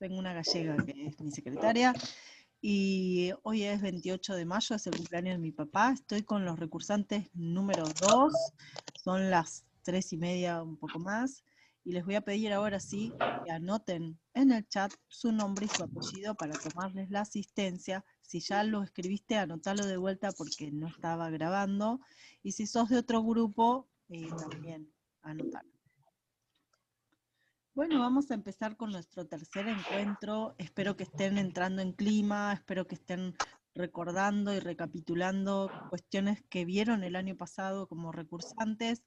Tengo una gallega que es mi secretaria, y hoy es 28 de mayo, es el cumpleaños de mi papá. Estoy con los recursantes número 2, son las 3:30, un poco más, y les voy a pedir ahora sí que anoten en el chat su nombre y su apellido para tomarles la asistencia. Si ya lo escribiste, anotalo de vuelta porque no estaba grabando, y si sos de otro grupo, también anotalo. Bueno, vamos a empezar con nuestro tercer encuentro. Espero que estén entrando en clima, espero que estén recordando y recapitulando cuestiones que vieron el año pasado como recursantes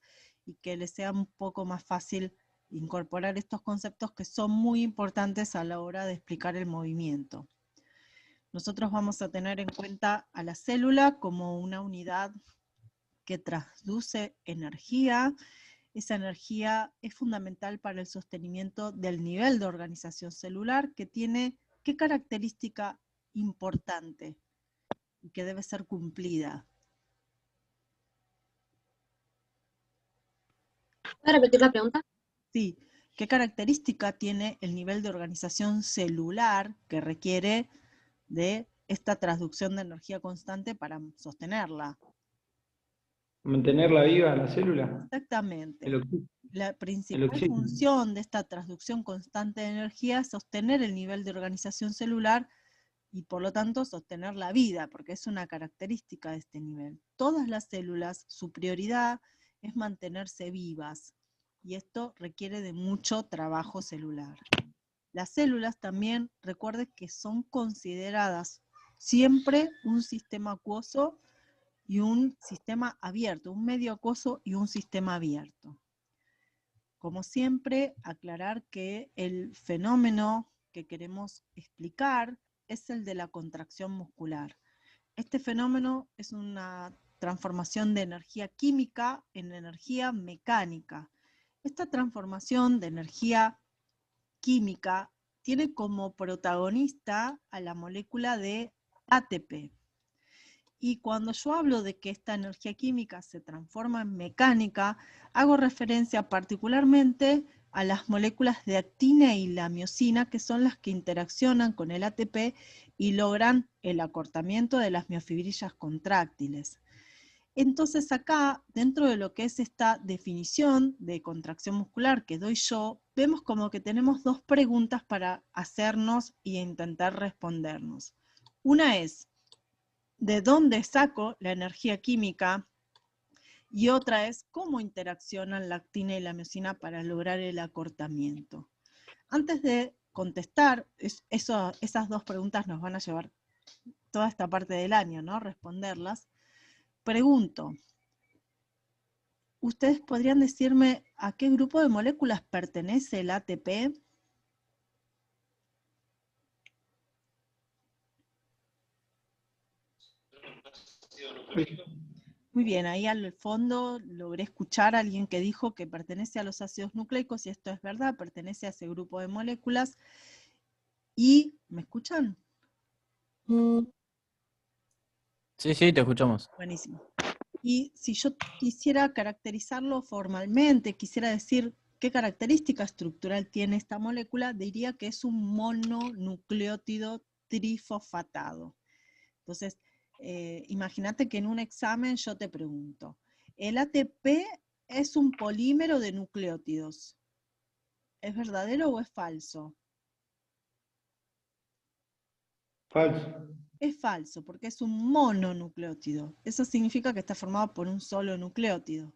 y que les sea un poco más fácil incorporar estos conceptos que son muy importantes a la hora de explicar el movimiento. Nosotros vamos a tener en cuenta a la célula como una unidad que transduce energía. Esa energía es fundamental para el sostenimiento del nivel de organización celular, que tiene qué característica importante y que debe ser cumplida. ¿Puedes repetir la pregunta? Sí, ¿qué característica tiene el nivel de organización celular que requiere de esta transducción de energía constante para sostenerla? Mantenerla viva, la célula. Exactamente. La El principal oxígeno. función de esta transducción constante de energía es sostener el nivel de organización celular y por lo tanto sostener la vida, porque es una característica de este nivel. Todas las células, su prioridad es mantenerse vivas, y esto requiere de mucho trabajo celular. Las células también, recuerden que son consideradas siempre un sistema acuoso y un sistema abierto, un medio acuoso y un sistema abierto. Como siempre, aclarar que el fenómeno que queremos explicar es el de la contracción muscular. Este fenómeno es una transformación de energía química en energía mecánica. Esta transformación de energía química tiene como protagonista a la molécula de ATP. Y cuando yo hablo de que esta energía química se transforma en mecánica, hago referencia particularmente a las moléculas de actina y la miosina, que son las que interaccionan con el ATP y logran el acortamiento de las miofibrillas contráctiles. Entonces acá, dentro de lo que es esta definición de contracción muscular que doy yo, vemos como que tenemos dos preguntas para hacernos e intentar respondernos. Una es, ¿de dónde saco la energía química? Y otra es, ¿cómo interaccionan la actina y la miosina para lograr el acortamiento? Antes de contestar, esas dos preguntas nos van a llevar toda esta parte del año, ¿no? Responderlas. Pregunto, ¿ustedes podrían decirme a qué grupo de moléculas pertenece el ATP? Muy bien, ahí al fondo logré escuchar a alguien que dijo que pertenece a los ácidos nucleicos, y esto es verdad, pertenece a ese grupo de moléculas. ¿Y me escuchan? Sí, sí, te escuchamos. Buenísimo. Y si yo quisiera caracterizarlo formalmente, quisiera decir qué característica estructural tiene esta molécula, diría que es un mononucleótido trifosfatado. Entonces, imagínate que en un examen yo te pregunto, ¿el ATP es un polímero de nucleótidos? ¿Es verdadero o es falso? Falso. Es falso, porque es un mononucleótido. Eso significa que está formado por un solo nucleótido.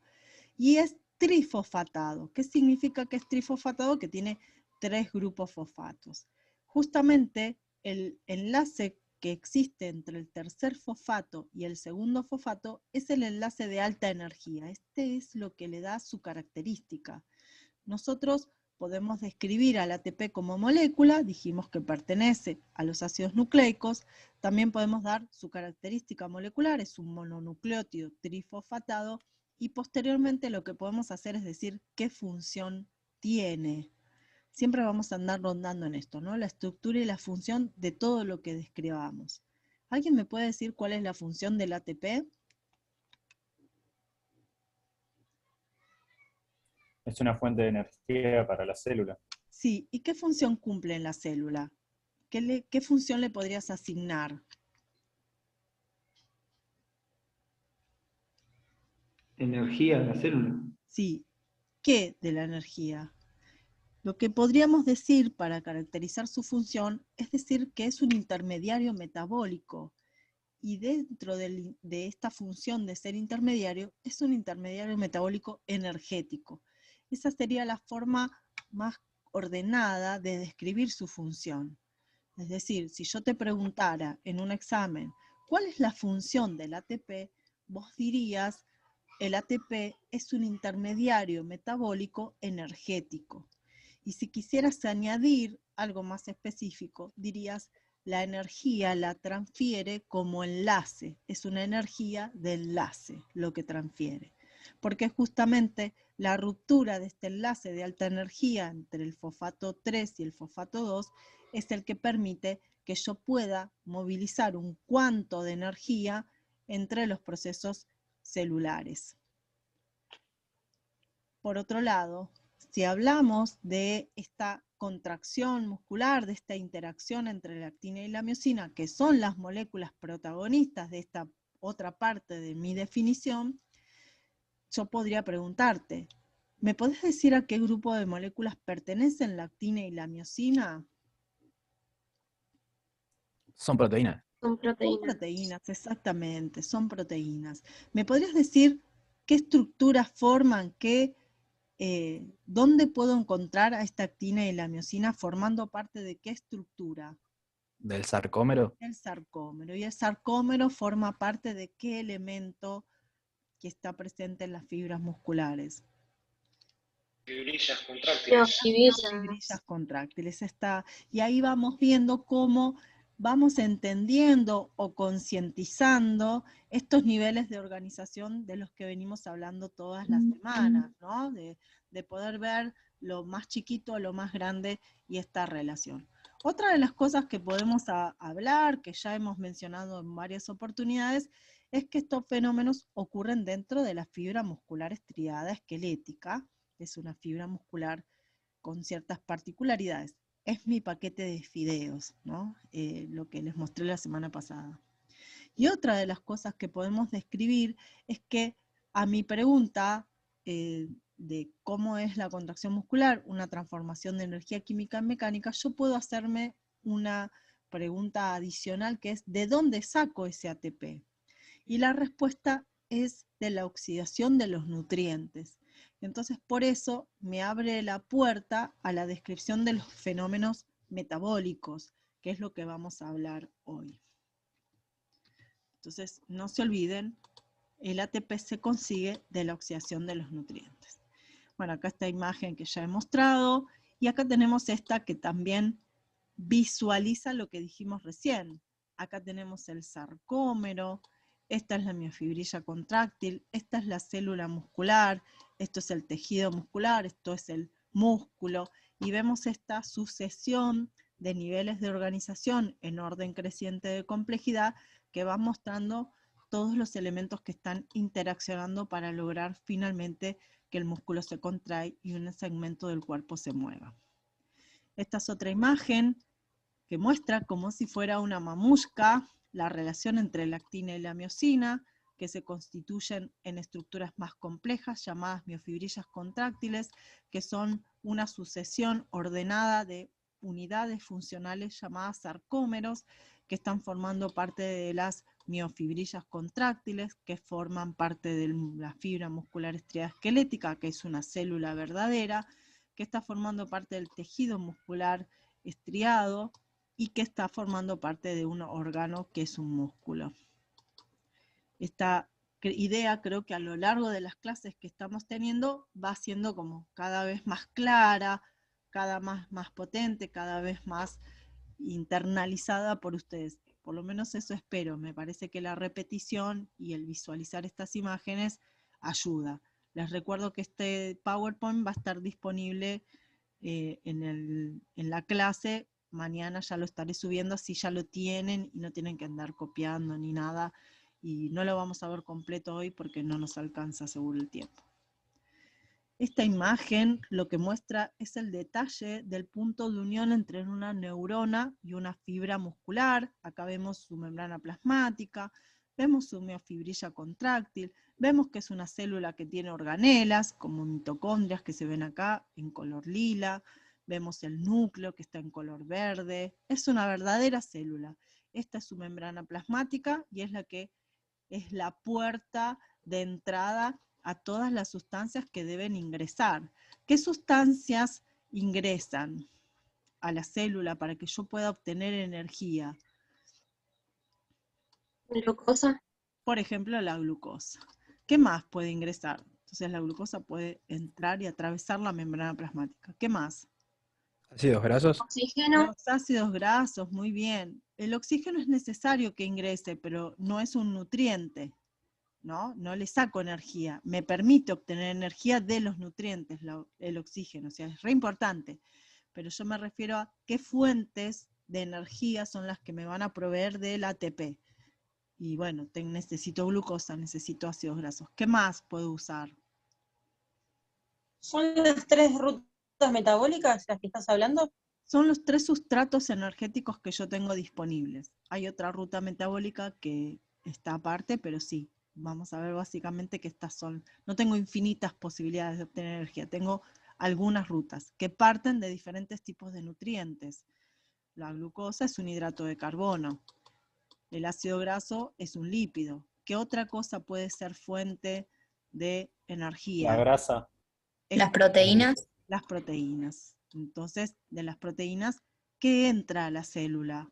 Y es trifosfatado. ¿Qué significa que es trifosfatado? Que tiene 3 grupos fosfatos. Justamente el enlace que existe entre el tercer fosfato y el segundo fosfato es el enlace de alta energía. Este es lo que le da su característica. Nosotros podemos describir al ATP como molécula, dijimos que pertenece a los ácidos nucleicos, también podemos dar su característica molecular, es un mononucleótido trifosfatado, y posteriormente lo que podemos hacer es decir qué función tiene. Siempre vamos a andar rondando en esto, ¿no? La estructura y la función de todo lo que describamos. ¿Alguien me puede decir cuál es la función del ATP? Es una fuente de energía para la célula. Sí, ¿y qué función cumple en la célula? ¿Qué función le podrías asignar? Energía en la célula. Sí, ¿qué de la energía? Lo que podríamos decir para caracterizar su función es decir que es un intermediario metabólico y dentro de esta función de ser intermediario es un intermediario metabólico energético. Esa sería la forma más ordenada de describir su función. Es decir, si yo te preguntara en un examen cuál es la función del ATP, vos dirías el ATP es un intermediario metabólico energético. Y si quisieras añadir algo más específico, dirías la energía la transfiere como enlace, es una energía de enlace lo que transfiere, porque justamente la ruptura de este enlace de alta energía entre el fosfato 3 y el fosfato 2 es el que permite que yo pueda movilizar un cuanto de energía entre los procesos celulares. Por otro lado, si hablamos de esta contracción muscular, de esta interacción entre la actina y la miosina, que son las moléculas protagonistas de esta otra parte de mi definición, yo podría preguntarte, ¿me podés decir a qué grupo de moléculas pertenecen la actina y la miosina? Son proteínas. Son proteínas. Proteínas, exactamente, son proteínas. ¿Me podrías decir qué estructuras forman, dónde puedo encontrar a esta actina y la miosina formando parte de qué estructura? Del sarcómero. El sarcómero. ¿Y el sarcómero forma parte de qué elemento que está presente en las fibras musculares? Fibrillas contráctiles. Fibrillas contráctiles. Y ahí vamos viendo cómo vamos entendiendo o concientizando estos niveles de organización de los que venimos hablando todas las semanas, ¿no? De poder ver lo más chiquito a lo más grande y esta relación. Otra de las cosas que podemos hablar, que ya hemos mencionado en varias oportunidades, es que estos fenómenos ocurren dentro de la fibra muscular estriada esquelética, que es una fibra muscular con ciertas particularidades. Es mi paquete de fideos, ¿no? Lo que les mostré la semana pasada. Y otra de las cosas que podemos describir es que a mi pregunta de cómo es la contracción muscular, una transformación de energía química en mecánica, yo puedo hacerme una pregunta adicional que es ¿de dónde saco ese ATP? Y la respuesta es de la oxidación de los nutrientes. Entonces, por eso me abre la puerta a la descripción de los fenómenos metabólicos, que es lo que vamos a hablar hoy. Entonces, no se olviden, el ATP se consigue de la oxidación de los nutrientes. Bueno, acá esta imagen que ya he mostrado, y acá tenemos esta que también visualiza lo que dijimos recién. Acá tenemos el sarcómero, esta es la miofibrilla contráctil, esta es la célula muscular, esto es el tejido muscular, esto es el músculo, y vemos esta sucesión de niveles de organización en orden creciente de complejidad que va mostrando todos los elementos que están interaccionando para lograr finalmente que el músculo se contrae y un segmento del cuerpo se mueva. Esta es otra imagen que muestra como si fuera una mamushka la relación entre la actina y la miosina, que se constituyen en estructuras más complejas llamadas miofibrillas contráctiles, que son una sucesión ordenada de unidades funcionales llamadas sarcómeros, que están formando parte de las miofibrillas contráctiles, que forman parte de la fibra muscular estriada esquelética, que es una célula verdadera, que está formando parte del tejido muscular estriado, y que está formando parte de un órgano que es un músculo. Esta idea creo que a lo largo de las clases que estamos teniendo va siendo como cada vez más clara, cada vez más potente, cada vez más internalizada por ustedes. Por lo menos eso espero. Me parece que la repetición y el visualizar estas imágenes ayuda. Les recuerdo que este PowerPoint va a estar disponible en la clase. Mañana ya lo estaré subiendo, así ya lo tienen y no tienen que andar copiando ni nada. Y no lo vamos a ver completo hoy porque no nos alcanza seguro el tiempo. Esta imagen lo que muestra es el detalle del punto de unión entre una neurona y una fibra muscular. Acá vemos su membrana plasmática, vemos su miofibrilla contráctil, vemos que es una célula que tiene organelas, como mitocondrias que se ven acá en color lila, vemos el núcleo que está en color verde, es una verdadera célula. Esta es su membrana plasmática y es la que es la puerta de entrada a todas las sustancias que deben ingresar. ¿Qué sustancias ingresan a la célula para que yo pueda obtener energía? Glucosa. Por ejemplo, la glucosa. ¿Qué más puede ingresar? Entonces la glucosa puede entrar y atravesar la membrana plasmática. ¿Qué más? Ácidos grasos. Oxígeno. Los ácidos grasos, muy bien. El oxígeno es necesario que ingrese, pero no es un nutriente, ¿no? No le saco energía. Me permite obtener energía de los nutrientes, el oxígeno, o sea, es re importante. Pero yo me refiero a qué fuentes de energía son las que me van a proveer del ATP. Y bueno, necesito glucosa, necesito ácidos grasos. ¿Qué más puedo usar? ¿Son las 3 rutas metabólicas las que estás hablando? Son los 3 sustratos energéticos que yo tengo disponibles. Hay otra ruta metabólica que está aparte, pero sí, vamos a ver básicamente que estas son, no tengo infinitas posibilidades de obtener energía, tengo algunas rutas que parten de diferentes tipos de nutrientes. La glucosa es un hidrato de carbono, el ácido graso es un lípido. ¿Qué otra cosa puede ser fuente de energía? La grasa. Las proteínas. Las proteínas. Entonces, de las proteínas, ¿qué entra a la célula?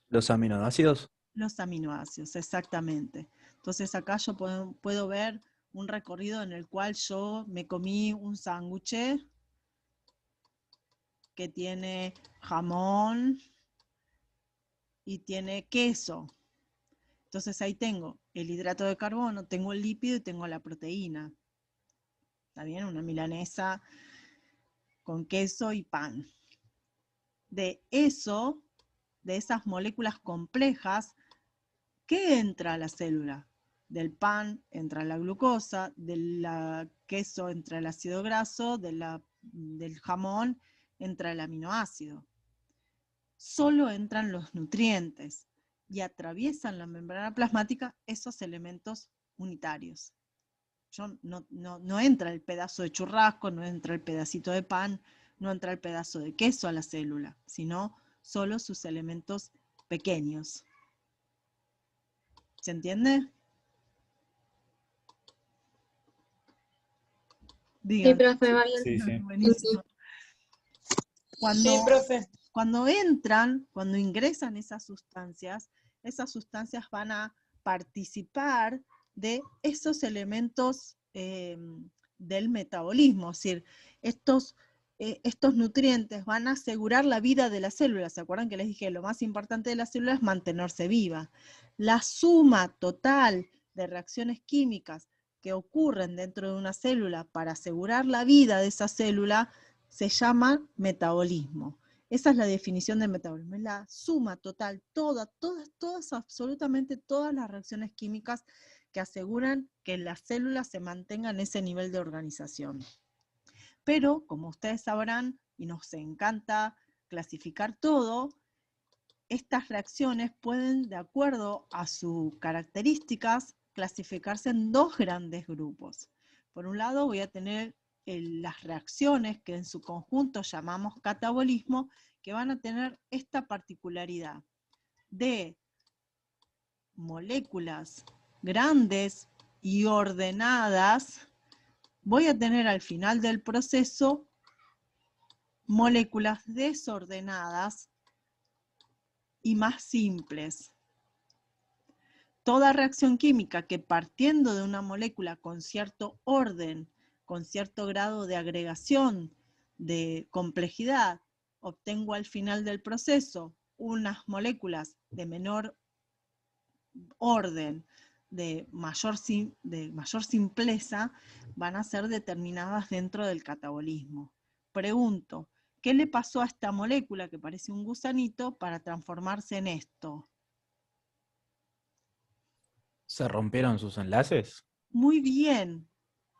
Los aminoácidos. Los aminoácidos, exactamente. Entonces acá yo puedo ver un recorrido en el cual yo me comí un sándwich que tiene jamón y tiene queso. Entonces ahí tengo el hidrato de carbono, tengo el lípido y tengo la proteína. ¿Está bien? Una milanesa con queso y pan. De eso, de esas moléculas complejas, ¿qué entra a la célula? Del pan entra la glucosa, del queso entra el ácido graso, del jamón entra el aminoácido. Solo entran los nutrientes y atraviesan la membrana plasmática esos elementos unitarios. No entra el pedazo de churrasco, no entra el pedacito de pan, no entra el pedazo de queso a la célula, sino solo sus elementos pequeños. ¿Se entiende? Sí, profe, vale. Sí, sí. Buenísimo. Sí, profe. Cuando ingresan esas sustancias van a participar de esos elementos del metabolismo, es decir, estos nutrientes van a asegurar la vida de la célula. ¿Se acuerdan que les dije lo más importante de la célula es mantenerse viva? La suma total de reacciones químicas que ocurren dentro de una célula para asegurar la vida de esa célula se llama metabolismo. Esa es la definición de metabolismo, es la suma total, todas, absolutamente todas las reacciones químicas que aseguran que las células se mantengan en ese nivel de organización. Pero, como ustedes sabrán, y nos encanta clasificar todo, estas reacciones pueden, de acuerdo a sus características, clasificarse en 2 grandes grupos. Por un lado voy a tener las reacciones que en su conjunto llamamos catabolismo, que van a tener esta particularidad de moléculas grandes y ordenadas. Voy a tener al final del proceso moléculas desordenadas y más simples. Toda reacción química que partiendo de una molécula con cierto orden, con cierto grado de agregación, de complejidad, obtengo al final del proceso unas moléculas de menor orden, de mayor simpleza, van a ser determinadas dentro del catabolismo. Pregunto, ¿qué le pasó a esta molécula que parece un gusanito para transformarse en esto? ¿Se rompieron sus enlaces? Muy bien,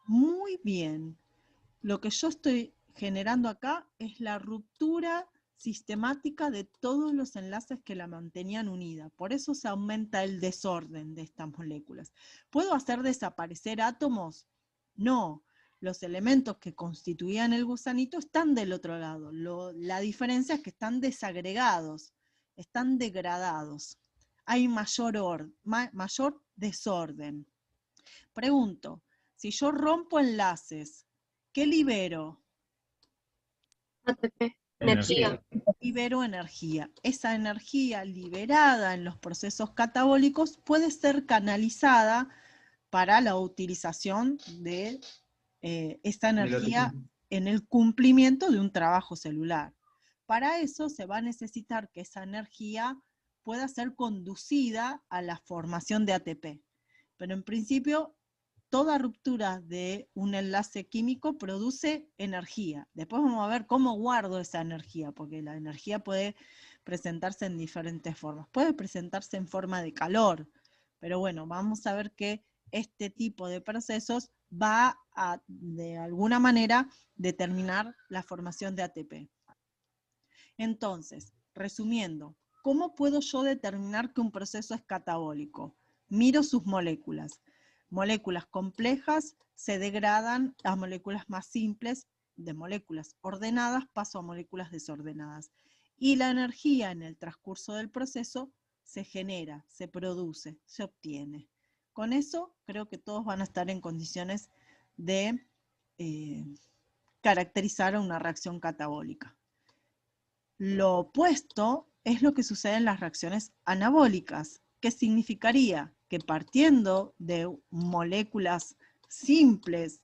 Muy bien. Lo que yo estoy generando acá es la ruptura sistemática de todos los enlaces que la mantenían unida. Por eso se aumenta el desorden de estas moléculas. ¿Puedo hacer desaparecer átomos? No. Los elementos que constituían el gusanito están del otro lado. La diferencia es que están desagregados, están degradados. Hay mayor desorden. Pregunto, si yo rompo enlaces, ¿qué libero? ATP. Energía. Libero energía. Esa energía liberada en los procesos catabólicos puede ser canalizada para la utilización de esta energía en el cumplimiento de un trabajo celular. Para eso se va a necesitar que esa energía pueda ser conducida a la formación de ATP. Pero en principio, toda ruptura de un enlace químico produce energía. Después vamos a ver cómo guardo esa energía, porque la energía puede presentarse en diferentes formas. Puede presentarse en forma de calor, pero bueno, vamos a ver que este tipo de procesos va a, de alguna manera, determinar la formación de ATP. Entonces, resumiendo, ¿cómo puedo yo determinar que un proceso es catabólico? Miro sus moléculas. Moléculas complejas se degradan a moléculas más simples, de moléculas ordenadas paso a moléculas desordenadas. Y la energía en el transcurso del proceso se genera, se produce, se obtiene. Con eso creo que todos van a estar en condiciones de caracterizar una reacción catabólica. Lo opuesto es lo que sucede en las reacciones anabólicas, que significaría que partiendo de moléculas simples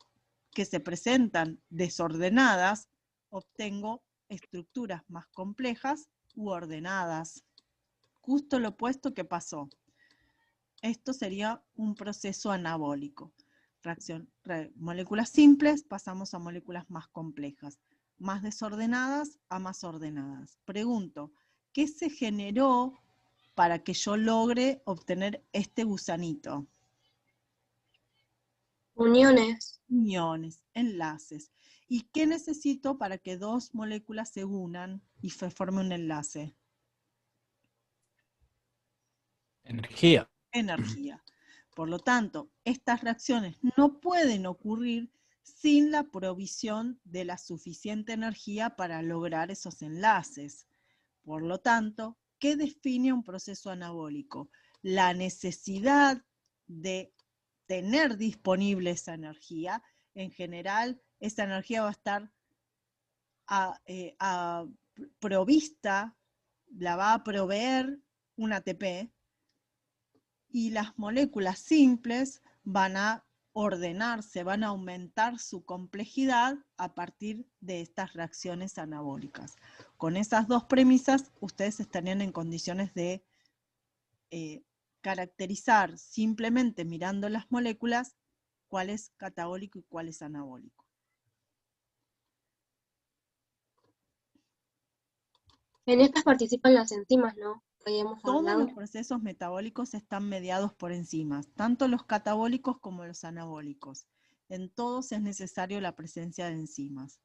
que se presentan desordenadas, obtengo estructuras más complejas u ordenadas. Justo lo opuesto que pasó. Esto sería un proceso anabólico. Moléculas simples pasamos a moléculas más complejas, más desordenadas a más ordenadas. Pregunto, ¿qué se generó para que yo logre obtener este gusanito? Uniones. Uniones, enlaces. ¿Y qué necesito para que dos moléculas se unan y se forme un enlace? Energía. Energía. Por lo tanto, estas reacciones no pueden ocurrir sin la provisión de la suficiente energía para lograr esos enlaces. Por lo tanto, ¿qué define un proceso anabólico? La necesidad de tener disponible esa energía. En general, esa energía va a estar provista, la va a proveer un ATP, y las moléculas simples van a ordenarse, van a aumentar su complejidad a partir de estas reacciones anabólicas. Con esas dos premisas, ustedes estarían en condiciones de caracterizar simplemente mirando las moléculas cuál es catabólico y cuál es anabólico. En estas participan las enzimas, ¿no? Todos los procesos metabólicos están mediados por enzimas, tanto los catabólicos como los anabólicos. En todos es necesario la presencia de enzimas.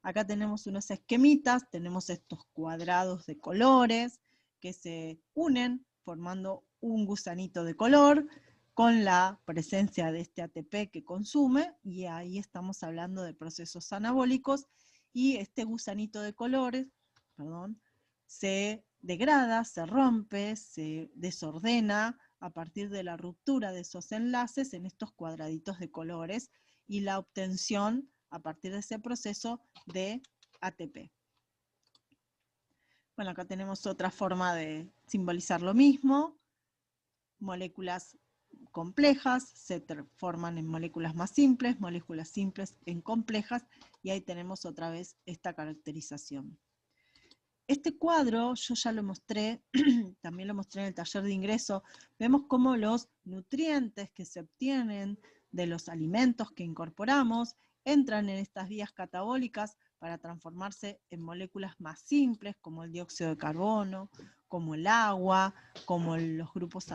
Acá tenemos unos esquemitas, tenemos estos cuadrados de colores que se unen formando un gusanito de color con la presencia de este ATP que consume, y ahí estamos hablando de procesos anabólicos, y este gusanito de colores, se degrada, se rompe, se desordena a partir de la ruptura de esos enlaces en estos cuadraditos de colores y la obtención a partir de ese proceso de ATP. Bueno, acá tenemos otra forma de simbolizar lo mismo. Moléculas complejas se forman en moléculas más simples, moléculas simples en complejas, y ahí tenemos otra vez esta caracterización. Este cuadro yo ya lo mostré, también lo mostré en el taller de ingreso. Vemos cómo los nutrientes que se obtienen de los alimentos que incorporamos entran en estas vías catabólicas para transformarse en moléculas más simples, como el dióxido de carbono, como el agua, como los grupos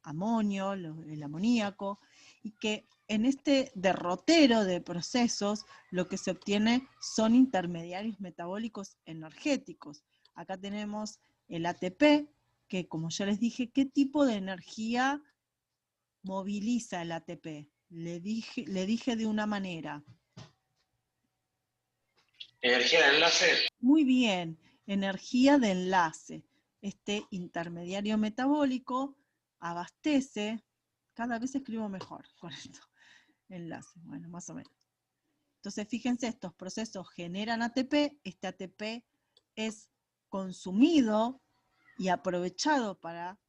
amonio, el amoníaco, y que en este derrotero de procesos, lo que se obtiene son intermediarios metabólicos energéticos. Acá tenemos el ATP, que como ya les dije, ¿qué tipo de energía moviliza el ATP? Le dije de una manera. Energía de enlace. Muy bien, energía de enlace. Este intermediario metabólico abastece, cada vez escribo mejor con esto, enlace, bueno, más o menos. Entonces, fíjense, estos procesos generan ATP, este ATP es consumido y aprovechado para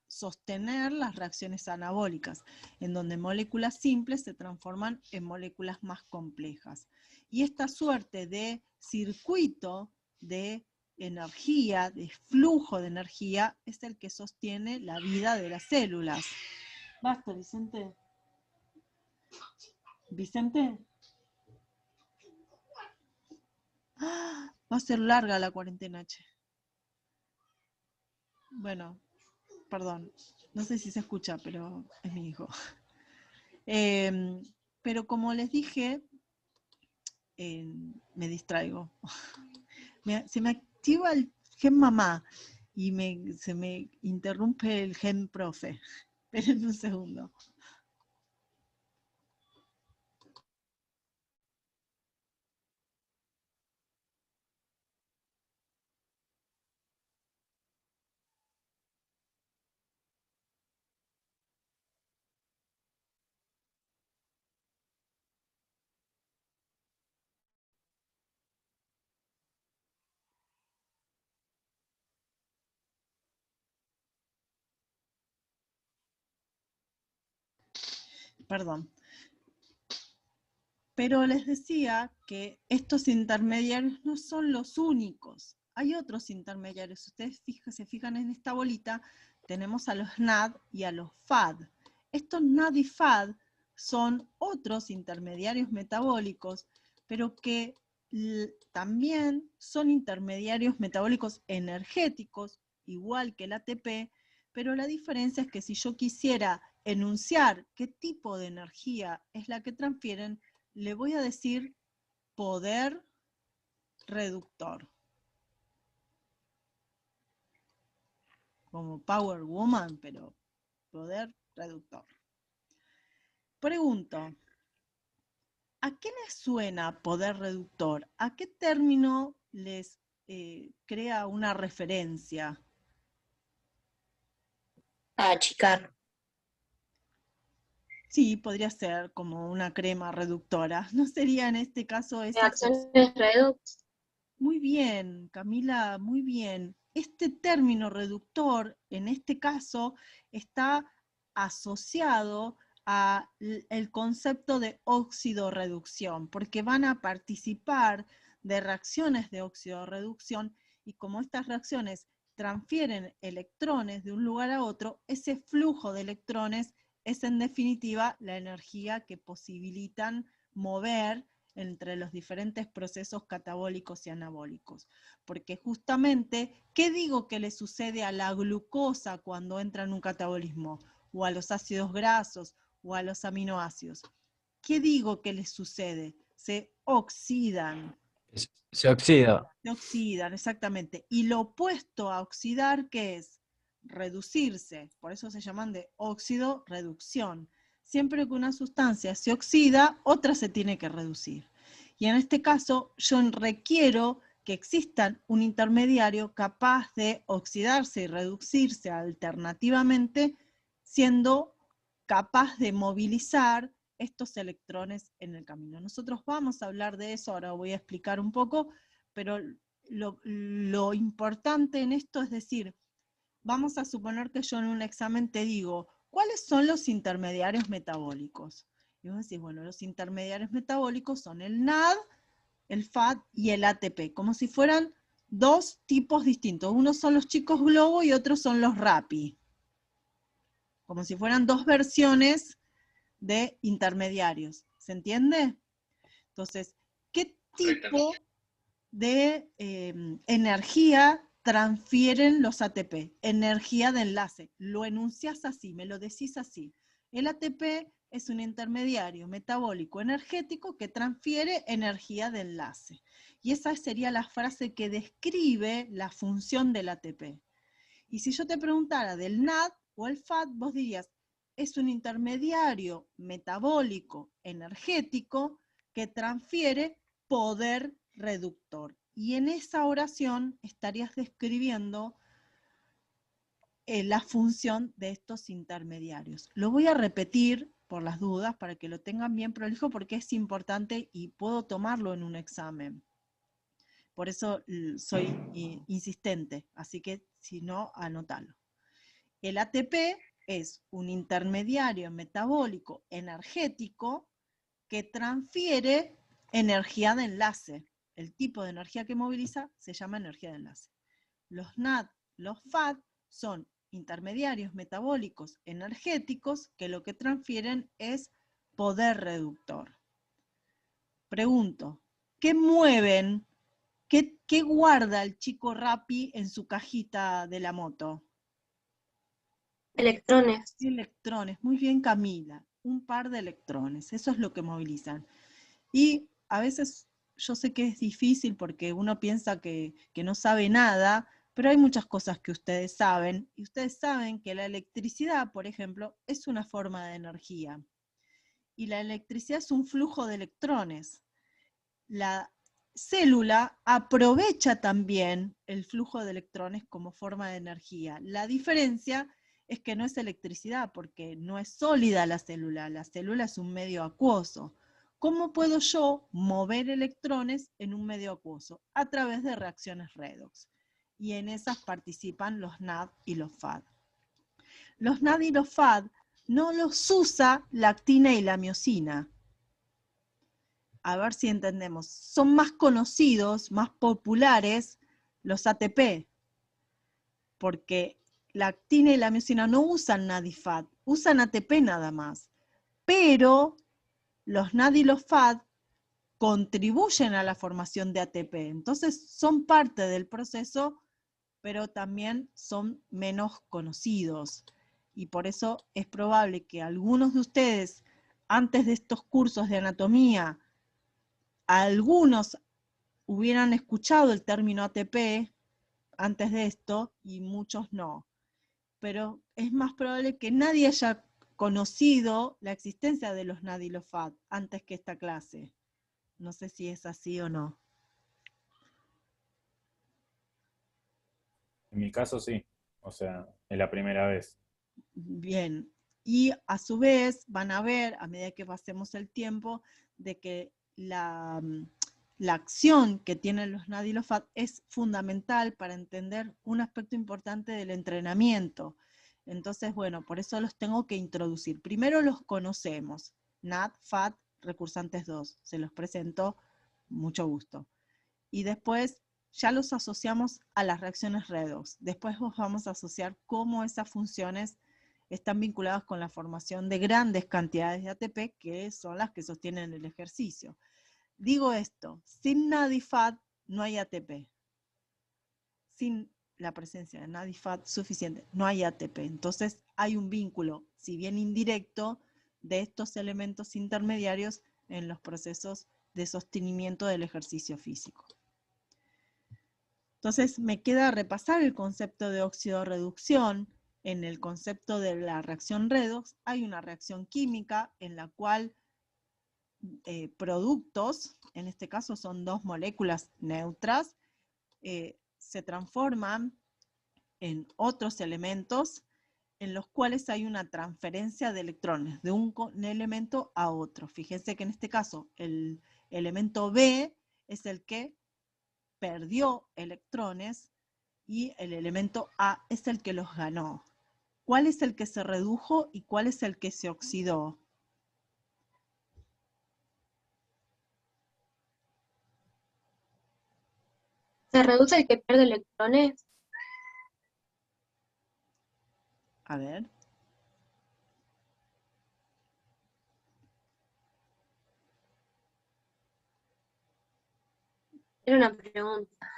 sostener las reacciones anabólicas, en donde moléculas simples se transforman en moléculas más complejas. Y esta suerte de circuito de energía, de flujo de energía, es el que sostiene la vida de las células. Basta, Vicente. ¿Vicente? ¡Ah! Va a ser larga la cuarentena, che. Bueno, perdón, no sé si se escucha, pero es mi hijo. Pero como les dije, me distraigo. Se me activa el gen mamá y se me interrumpe el gen profe. Esperen un segundo. Perdón. Pero les decía que estos intermediarios no son los únicos. Hay otros intermediarios. Ustedes se fijan en esta bolita, tenemos a los NAD y a los FAD. Estos NAD y FAD son otros intermediarios metabólicos, pero que también son intermediarios metabólicos energéticos, igual que el ATP, pero la diferencia es que si yo quisiera enunciar qué tipo de energía es la que transfieren, le voy a decir poder reductor. Como Power Woman, pero poder reductor. Pregunto, ¿a qué les suena poder reductor? ¿A qué término les crea una referencia? A achicar. Sí, podría ser como una crema reductora. ¿No sería en este caso esa? Reacciones redox. Muy bien, Camila, muy bien. Este término reductor, en este caso, está asociado al concepto de óxido-reducción, porque van a participar de reacciones de óxido-reducción, y como estas reacciones transfieren electrones de un lugar a otro, ese flujo de electrones es en definitiva la energía que posibilitan mover entre los diferentes procesos catabólicos y anabólicos. Porque justamente, ¿qué digo que le sucede a la glucosa cuando entra en un catabolismo? O a los ácidos grasos, o a los aminoácidos. ¿Qué digo que les sucede? Se oxidan. Se oxida. Se oxidan, exactamente. Y lo opuesto a oxidar, ¿qué es? Reducirse. Por eso se llaman de óxido-reducción. Siempre que una sustancia se oxida, otra se tiene que reducir. Y en este caso, yo requiero que exista un intermediario capaz de oxidarse y reducirse alternativamente, siendo capaz de movilizar estos electrones en el camino. Nosotros vamos a hablar de eso, ahora voy a explicar un poco, pero lo importante en esto es decir, vamos a suponer que yo en un examen te digo, ¿cuáles son los intermediarios metabólicos? Y vos decís, bueno, los intermediarios metabólicos son el NAD, el FAD y el ATP, como si fueran dos tipos distintos. Unos son los chicos globo y otros son los RAPI. Como si fueran dos versiones de intermediarios. ¿Se entiende? Entonces, ¿qué tipo de energía transfieren los ATP? Energía de enlace. Lo enuncias así, me lo decís así. El ATP es un intermediario metabólico energético que transfiere energía de enlace. Y esa sería la frase que describe la función del ATP. Y si yo te preguntara del NAD o el FAD, vos dirías, es un intermediario metabólico energético que transfiere poder reductor. Y en esa oración estarías describiendo la función de estos intermediarios. Lo voy a repetir por las dudas para que lo tengan bien prolijo porque es importante y puedo tomarlo en un examen. Por eso soy insistente, así que si no, anótalo. El ATP es un intermediario metabólico energético que transfiere energía de enlace. El tipo de energía que moviliza se llama energía de enlace. Los NAD, los FAD son intermediarios metabólicos energéticos que lo que transfieren es poder reductor. Pregunto, ¿qué mueven? ¿Qué guarda el chico Rappi en su cajita de la moto? Electrones. Electrones, muy bien Camila, un par de electrones, eso es lo que movilizan. Y a veces yo sé que es difícil porque uno piensa que no sabe nada, pero hay muchas cosas que ustedes saben, y ustedes saben que la electricidad, por ejemplo, es una forma de energía. Y la electricidad es un flujo de electrones. La célula aprovecha también el flujo de electrones como forma de energía. La diferencia es que no es electricidad, porque no es sólida la célula es un medio acuoso. ¿Cómo puedo yo mover electrones en un medio acuoso? A través de reacciones redox. Y en esas participan los NAD y los FAD. Los NAD y los FAD no los usa la actina y la miosina. A ver si entendemos. Son más conocidos, más populares los ATP, porque la actina y la miosina no usan NAD y FAD, usan ATP nada más. Pero los NAD y los FAD contribuyen a la formación de ATP. Entonces son parte del proceso, pero también son menos conocidos. Y por eso es probable que algunos de ustedes, antes de estos cursos de anatomía, algunos hubieran escuchado el término ATP antes de esto y muchos no. Pero es más probable que nadie haya conocido la existencia de los NAD y los FAD antes que esta clase. No sé si es así o no. En mi caso sí, o sea, es la primera vez. Bien. Y a su vez van a ver, a medida que pasemos el tiempo, de que la acción que tienen los NAD y los FAD es fundamental para entender un aspecto importante del entrenamiento. Entonces, bueno, por eso los tengo que introducir. Primero los conocemos, NAD, FAD, recursantes 2. Se los presento, mucho gusto. Y después ya los asociamos a las reacciones redox. Después vamos a asociar cómo esas funciones están vinculadas con la formación de grandes cantidades de ATP, que son las que sostienen el ejercicio. Digo esto, sin NAD y FAD no hay ATP. Sin la presencia de NAD y FAD suficiente, no hay ATP. Entonces hay un vínculo, si bien indirecto, de estos elementos intermediarios en los procesos de sostenimiento del ejercicio físico. Entonces me queda repasar el concepto de óxido-reducción. En el concepto de la reacción redox hay una reacción química en la cual productos, en este caso son dos moléculas neutras, se transforman en otros elementos en los cuales hay una transferencia de electrones de un elemento a otro. Fíjense que en este caso el elemento B es el que perdió electrones y el elemento A es el que los ganó. ¿Cuál es el que se redujo y cuál es el que se oxidó? ¿Se reduce el que pierde electrones? A ver. Era una pregunta.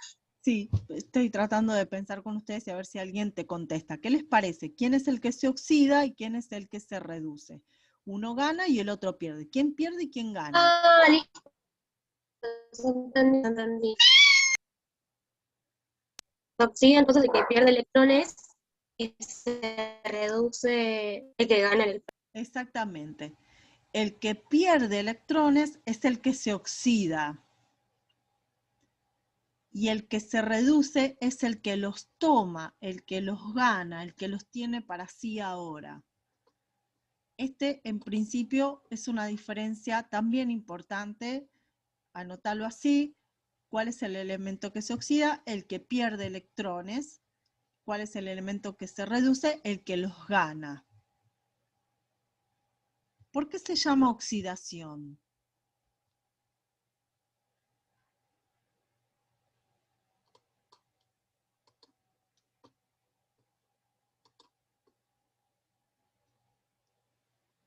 Sí, estoy tratando de pensar con ustedes y a ver si alguien te contesta. ¿Qué les parece? ¿Quién es el que se oxida y quién es el que se reduce? Uno gana y el otro pierde. ¿Quién pierde y quién gana? Ah, listo. Entendí. Se oxida, entonces el que pierde electrones y se reduce el que gana electrones. Exactamente. El que pierde electrones es el que se oxida. Y el que se reduce es el que los toma, el que los gana, el que los tiene para sí ahora. Este, en principio, es una diferencia también importante. Anótalo así. ¿Cuál es el elemento que se oxida? El que pierde electrones. ¿Cuál es el elemento que se reduce? El que los gana. ¿Por qué se llama oxidación?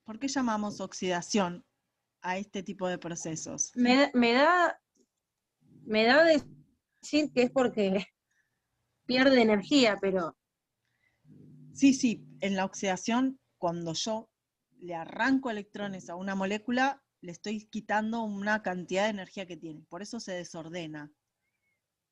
¿Por qué llamamos oxidación a este tipo de procesos? Me da decir que es porque pierde energía, pero Sí, en la oxidación, cuando yo le arranco electrones a una molécula, le estoy quitando una cantidad de energía que tiene. Por eso se desordena.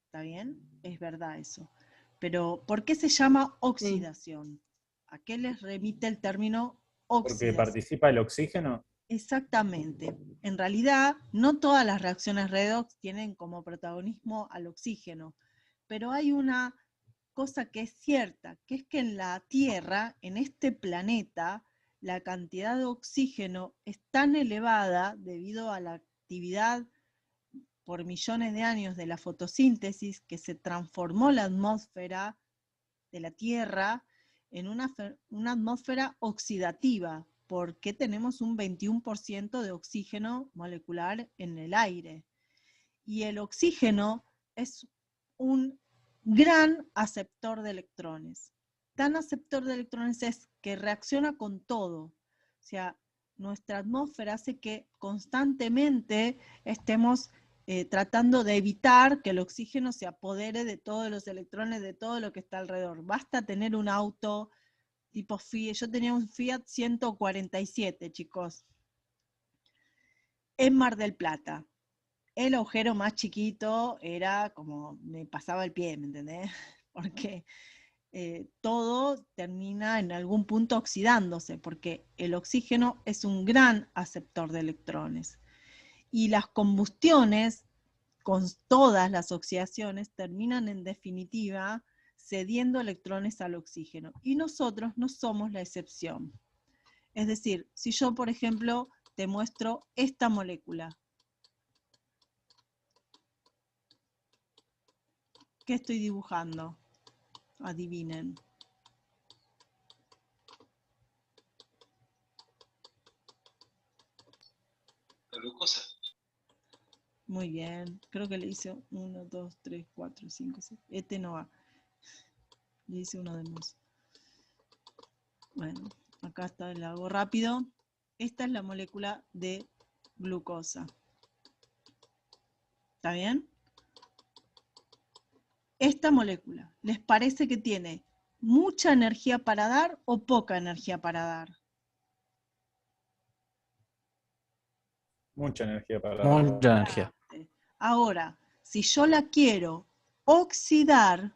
¿Está bien? Es verdad eso. Pero, ¿por qué se llama oxidación? ¿A qué les remite el término Porque oxidación? participa el oxígeno. Exactamente. En realidad, no todas las reacciones redox tienen como protagonismo al oxígeno, pero hay una cosa que es cierta, que es que en la Tierra, en este planeta, la cantidad de oxígeno es tan elevada debido a la actividad por millones de años de la fotosíntesis que se transformó la atmósfera de la Tierra en una atmósfera oxidativa, porque tenemos un 21% de oxígeno molecular en el aire. Y el oxígeno es un gran aceptor de electrones. Tan aceptor de electrones es que reacciona con todo. O sea, nuestra atmósfera hace que constantemente estemos tratando de evitar que el oxígeno se apodere de todos los electrones, de todo lo que está alrededor. Basta tener un auto tipo Fiat. Yo tenía un Fiat 147, chicos, en Mar del Plata. El agujero más chiquito era como me pasaba el pie, ¿me entendés? Porque todo termina en algún punto oxidándose, porque el oxígeno es un gran aceptor de electrones. Y las combustiones, con todas las oxidaciones, terminan en definitiva cediendo electrones al oxígeno. Y nosotros no somos la excepción. Es decir, si yo, por ejemplo, te muestro esta molécula, ¿qué estoy dibujando? Adivinen. La glucosa. Muy bien. Creo que le hice 1, 2, 3, 4, 5, 6. Este no va. Le hice uno de más. Bueno, acá está, lo hago rápido. Esta es la molécula de glucosa. ¿Está bien? Esta molécula, ¿les parece que tiene mucha energía para dar o poca energía para dar? Mucha energía para Mucha energía. Ahora, si yo la quiero oxidar,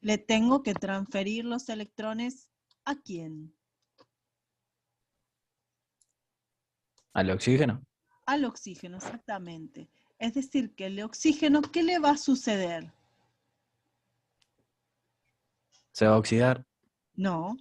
le tengo que transferir los electrones ¿a quién? ¿Al oxígeno? Al oxígeno, exactamente. Es decir, que el oxígeno, ¿qué le va a suceder? ¿Se va a oxidar? No,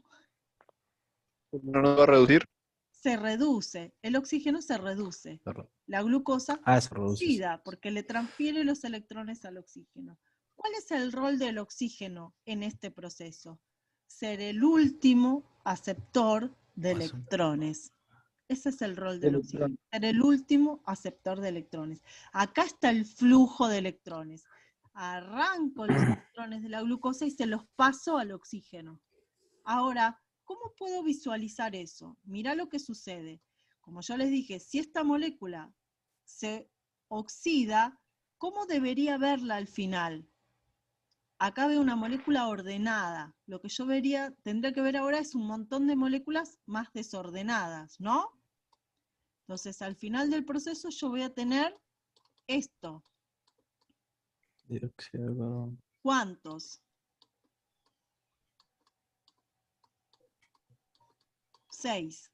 ¿No nos va a reducir? se reduce. El oxígeno se reduce. La glucosa Se se reduce. oxida porque le transfiere los electrones al oxígeno. ¿Cuál es el rol del oxígeno en este proceso? Ser el último aceptor de electrones. Ese es el rol del oxígeno, ser el último aceptor de electrones. Acá está el flujo de electrones. Arranco los electrones de la glucosa y se los paso al oxígeno. Ahora, ¿cómo puedo visualizar eso? Mirá lo que sucede. Como yo les dije, si esta molécula se oxida, ¿cómo debería verla al final? acá veo una molécula ordenada. Lo que yo tendría que ver ahora es un montón de moléculas más desordenadas, ¿no? Entonces, al final del proceso yo voy a tener esto. Dióxido de carbono. ¿Cuántos? 6.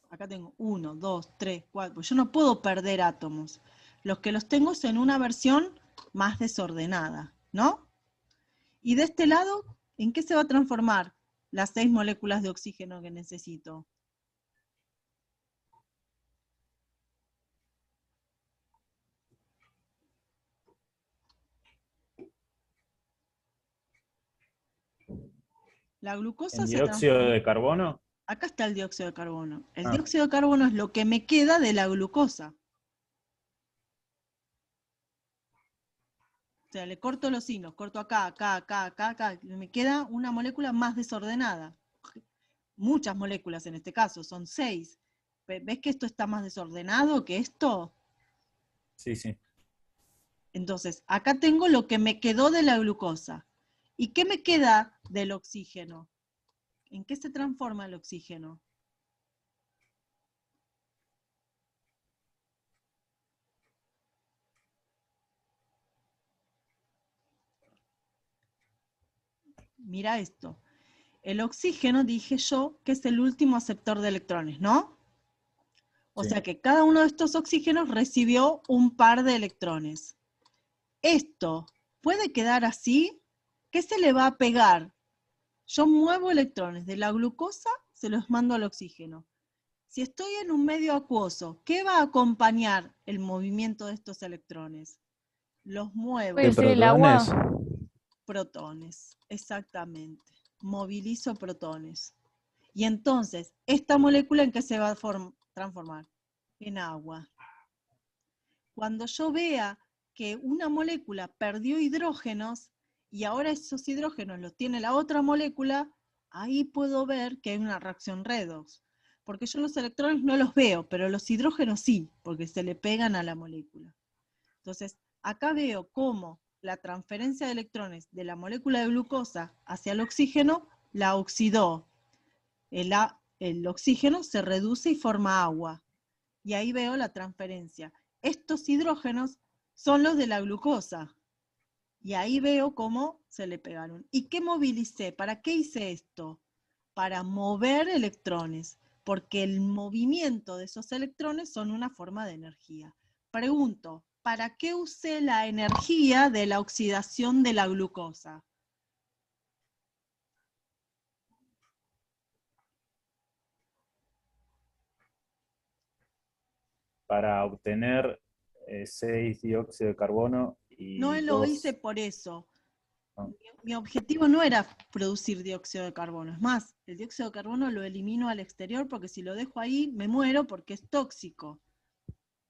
Acá tengo 1, 2, 3, 4. Yo no puedo perder átomos. Los que los tengo son en una versión más desordenada, ¿no? Y de este lado, ¿en qué se va a transformar las 6 moléculas de oxígeno que necesito? La glucosa ¿En se dióxido transforma. de carbono? Acá está el dióxido de carbono. El Ah. dióxido de carbono es lo que me queda de la glucosa. O sea, le corto los hilos, corto acá, acá, acá, acá, acá. Y me queda una molécula más desordenada. Muchas moléculas en este caso, son 6. ¿Ves que esto está más desordenado que esto? Sí, sí. Entonces, acá tengo lo que me quedó de la glucosa. ¿Y qué me queda del oxígeno? ¿En qué se transforma el oxígeno? Mira esto. El oxígeno, dije yo, que es el último aceptor de electrones, ¿no? O Sí. sea que cada uno de estos oxígenos recibió un par de electrones. Esto puede quedar así. ¿Qué se le va a pegar? Yo muevo electrones de la glucosa, se los mando al oxígeno. Si estoy en un medio acuoso, ¿qué va a acompañar el movimiento de estos electrones? Los muevo. ¿De Puede ser el agua. protones? Protones, exactamente. Movilizo protones. Y entonces, ¿esta molécula en qué se va a transformar? En agua. Cuando yo vea que una molécula perdió hidrógenos y ahora esos hidrógenos los tiene la otra molécula, ahí puedo ver que hay una reacción redox. Porque yo los electrones no los veo, pero los hidrógenos sí, porque se le pegan a la molécula. Entonces, acá veo cómo la transferencia de electrones de la molécula de glucosa hacia el oxígeno la oxidó. El oxígeno se reduce y forma agua. Y ahí veo la transferencia. Estos hidrógenos son los de la glucosa. Y ahí veo cómo se le pegaron. ¿Y qué movilicé? ¿Para qué hice esto? Para mover electrones, porque el movimiento de esos electrones son una forma de energía. Pregunto, ¿para qué usé la energía de la oxidación de la glucosa? Para obtener 6 dióxido de carbono y No lo 2... hice por eso. Ah. Mi objetivo no era producir dióxido de carbono. Es más, el dióxido de carbono lo elimino al exterior porque si lo dejo ahí me muero porque es tóxico.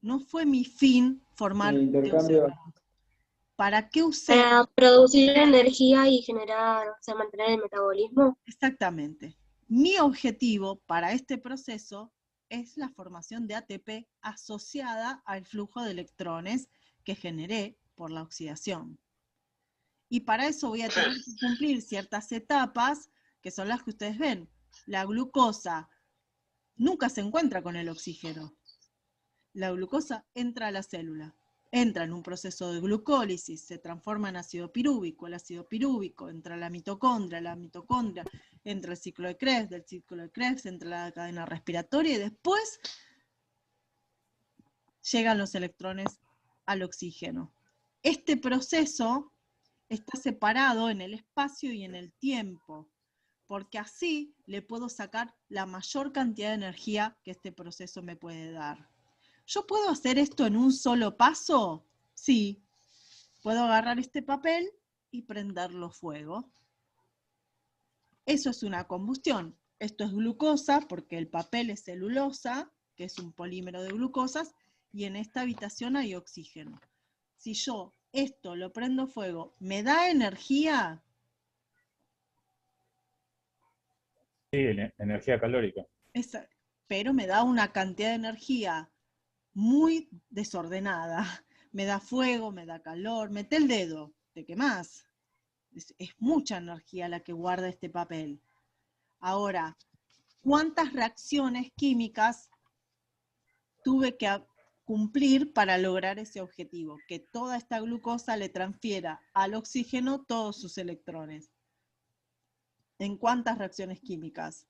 No fue mi fin formar El dióxido de intercambio. carbono. ¿Para qué usé? Para producir energía y generar, o sea, mantener el metabolismo. Exactamente. Mi objetivo para este proceso es la formación de ATP asociada al flujo de electrones que generé por la oxidación. Y para eso voy a tener que cumplir ciertas etapas que son las que ustedes ven. La glucosa nunca se encuentra con el oxígeno. La glucosa entra a la célula. Entra en un proceso de glucólisis, se transforma en ácido pirúvico, el ácido pirúvico entra a la mitocondria entra el ciclo de Krebs, del ciclo de Krebs entra la cadena respiratoria y después llegan los electrones al oxígeno. Este proceso está separado en el espacio y en el tiempo, porque así le puedo sacar la mayor cantidad de energía que este proceso me puede dar. ¿Yo puedo hacer esto en un solo paso? Sí. Puedo agarrar este papel y prenderlo fuego. Eso es una combustión. Esto es glucosa porque el papel es celulosa, que es un polímero de glucosas, y en esta habitación hay oxígeno. Si yo esto lo prendo fuego, ¿me da energía? Sí, energía calórica. Pero me da una cantidad de energía muy desordenada. Me da fuego, me da calor, mete el dedo, te quemás. Es mucha energía la que guarda este papel. Ahora, ¿cuántas reacciones químicas tuve que cumplir para lograr ese objetivo? Que toda esta glucosa le transfiera al oxígeno todos sus electrones. ¿En cuántas reacciones químicas?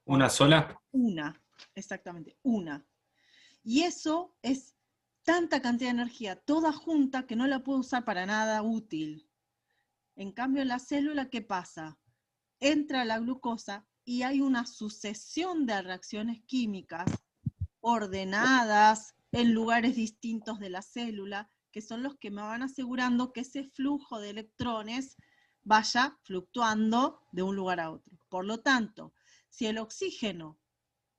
¿Una sola? Una, exactamente, una. Y eso es tanta cantidad de energía, toda junta, que no la puedo usar para nada útil. En cambio, en la célula, ¿qué pasa? Entra la glucosa y hay una sucesión de reacciones químicas ordenadas en lugares distintos de la célula, que son los que me van asegurando que ese flujo de electrones vaya fluctuando de un lugar a otro. Por lo tanto, si el oxígeno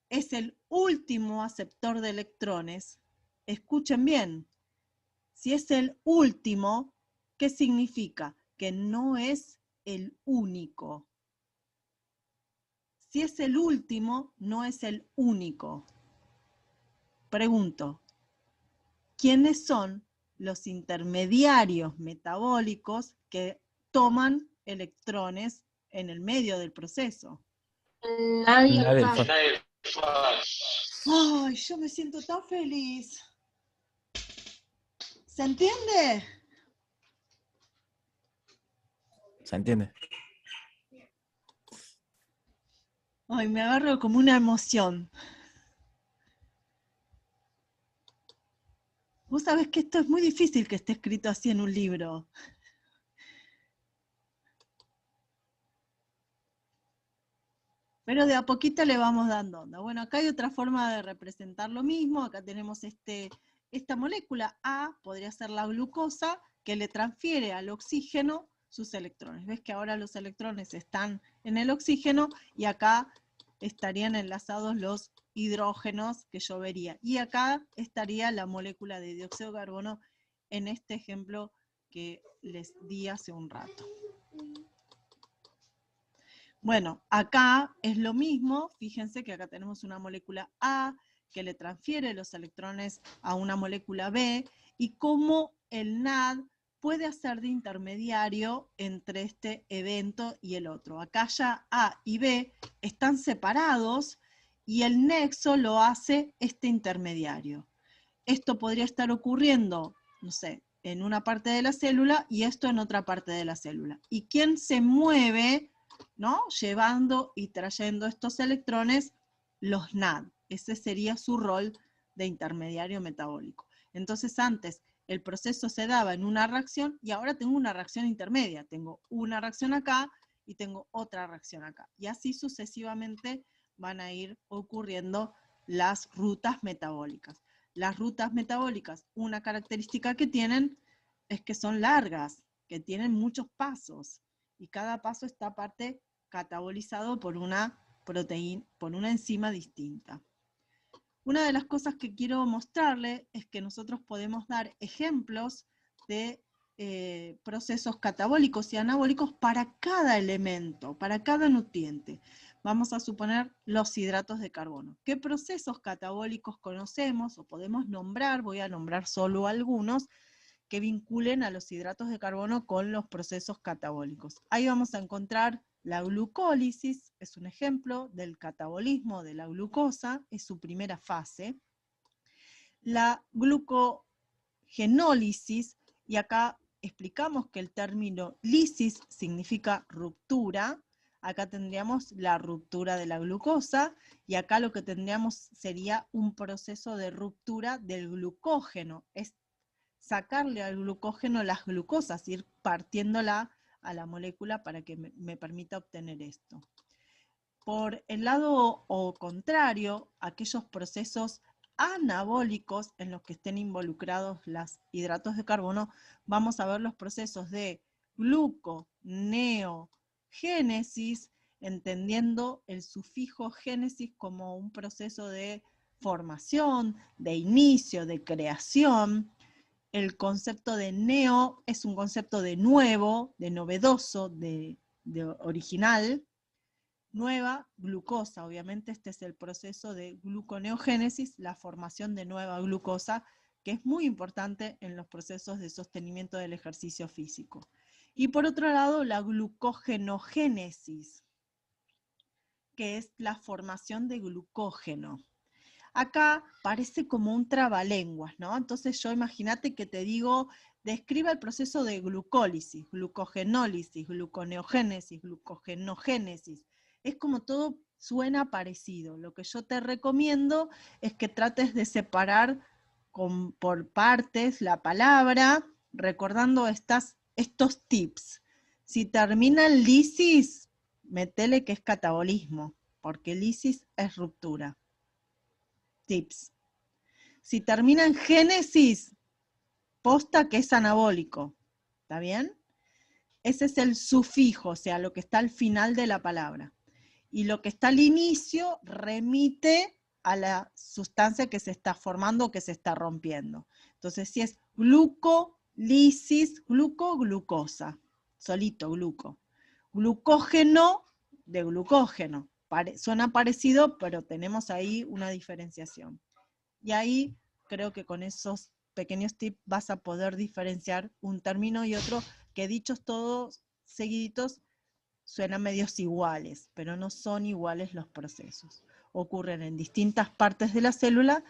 es el último aceptor de electrones, escuchen bien, si es el último, ¿qué significa? Que no es el único. Si es el último, no es el único. Pregunto, ¿quiénes son los intermediarios metabólicos que toman electrones en el medio del proceso? Nadie Nadie lo sabe. Ay, yo me siento tan feliz. ¿Se entiende? ¿Se entiende? Ay, me agarro como una emoción. Vos sabés que esto es muy difícil que esté escrito así en un libro. Pero de a poquito le vamos dando onda. Bueno, acá hay otra forma de representar lo mismo. Acá tenemos esta molécula A, podría ser la glucosa, que le transfiere al oxígeno sus electrones. ¿Ves que ahora los electrones están en el oxígeno y acá estarían enlazados los hidrógenos que yo vería? Y acá estaría la molécula de dióxido de carbono en este ejemplo que les di hace un rato. Bueno, acá es lo mismo, fíjense que acá tenemos una molécula A que le transfiere los electrones a una molécula B y cómo el NAD puede hacer de intermediario entre este evento y el otro. Acá ya A y B están separados y el nexo lo hace este intermediario. Esto podría estar ocurriendo, no sé, en una parte de la célula y esto en otra parte de la célula. ¿Y quién se mueve, ¿no?, llevando y trayendo estos electrones? Los NAD. Ese sería su rol de intermediario metabólico. Entonces antes el proceso se daba en una reacción y ahora tengo una reacción intermedia. Tengo una reacción acá y tengo otra reacción acá. Y así sucesivamente van a ir ocurriendo las rutas metabólicas. Las rutas metabólicas, una característica que tienen es que son largas, que tienen muchos pasos. Y cada paso está aparte catabolizado por una proteína, por una enzima distinta. Una de las cosas que quiero mostrarle es que nosotros podemos dar ejemplos de procesos catabólicos y anabólicos para cada elemento, para cada nutriente. Vamos a suponer los hidratos de carbono. ¿Qué procesos catabólicos conocemos o podemos nombrar? Voy a nombrar solo algunos que vinculen a los hidratos de carbono con los procesos catabólicos. Ahí vamos a encontrar la glucólisis, es un ejemplo del catabolismo de la glucosa, es su primera fase. La glucogenólisis, y acá explicamos que el término lisis significa ruptura. Acá tendríamos la ruptura de la glucosa, y acá lo que tendríamos sería un proceso de ruptura del glucógeno, es sacarle al glucógeno las glucosas, ir partiéndola a la molécula para que me permita obtener esto. Por el lado o contrario, aquellos procesos anabólicos en los que estén involucrados los hidratos de carbono, vamos a ver los procesos de gluconeogénesis, entendiendo el sufijo génesis como un proceso de formación, de inicio, de creación. El concepto de neo es un concepto de nuevo, de novedoso, de original. Nueva glucosa, obviamente este es el proceso de gluconeogénesis, la formación de nueva glucosa que es muy importante en los procesos de sostenimiento del ejercicio físico. Y por otro lado, la glucogenogénesis, que es la formación de glucógeno. Acá parece como un trabalenguas, ¿no? Entonces yo imagínate que te digo, describa el proceso de glucólisis, glucogenólisis, gluconeogénesis, glucogenogénesis. Es como todo suena parecido. Lo que yo te recomiendo es que trates de separar por partes la palabra, recordando estos tips. Si termina en lisis, metele que es catabolismo, porque lisis es ruptura. Tips. Si termina en génesis, posta que es anabólico. ¿Está bien? Ese es el sufijo, o sea, lo que está al final de la palabra. Y lo que está al inicio remite a la sustancia que se está formando o que se está rompiendo. Entonces, si es glucolisis, glucosa, solito, gluco. Glucógeno de glucógeno. Suena parecido, pero tenemos ahí una diferenciación. Y ahí creo que con esos pequeños tips vas a poder diferenciar un término y otro que dichos todos seguiditos suenan medios iguales, pero no son iguales los procesos. Ocurren en distintas partes de la célula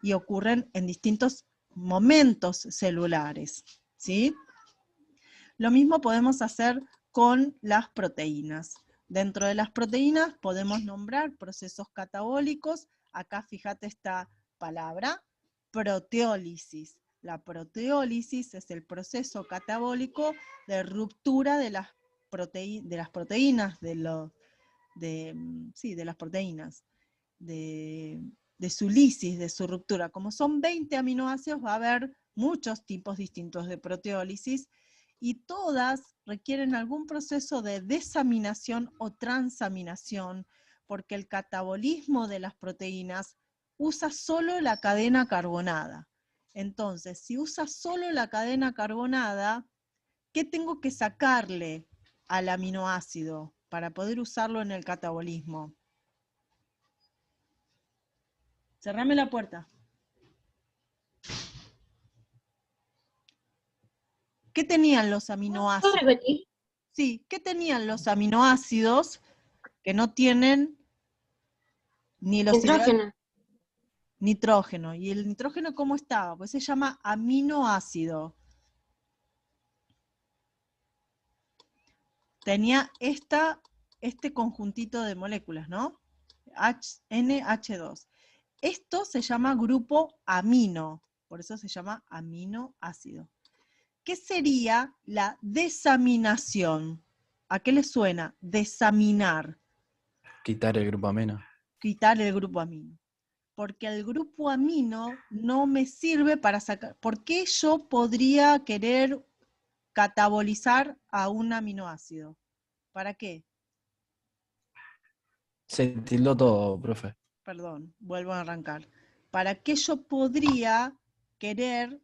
y ocurren en distintos momentos celulares, ¿sí? Lo mismo podemos hacer con las proteínas. Dentro de las proteínas podemos nombrar procesos catabólicos. Acá fíjate esta palabra, proteólisis. La proteólisis es el proceso catabólico de ruptura de las proteínas, de las proteínas, de su lisis, de su ruptura. Como son 20 aminoácidos, va a haber muchos tipos distintos de proteólisis, y todas requieren algún proceso de desaminación o transaminación, porque el catabolismo de las proteínas usa solo la cadena carbonada. Entonces, si usa solo la cadena carbonada, ¿qué tengo que sacarle al aminoácido para poder usarlo en el catabolismo? Cerrame la puerta. ¿Qué tenían los aminoácidos? ¿Puedo repetir? Sí, ¿qué tenían los aminoácidos que no tienen ni los Nitrógeno. nitrógeno? ¿Y el nitrógeno cómo estaba? Pues se llama aminoácido. Tenía este conjuntito de moléculas, ¿no? NH2. Esto se llama grupo amino, por eso se llama aminoácido. ¿Qué sería la desaminación? ¿A qué le suena? Desaminar. Quitar el grupo amino. Quitar el grupo amino. Porque el grupo amino no me sirve para sacar. ¿Por qué yo podría querer catabolizar a un aminoácido? ¿Para qué? Se tildó todo, profe. Perdón, vuelvo a arrancar. ¿Para qué yo podría querer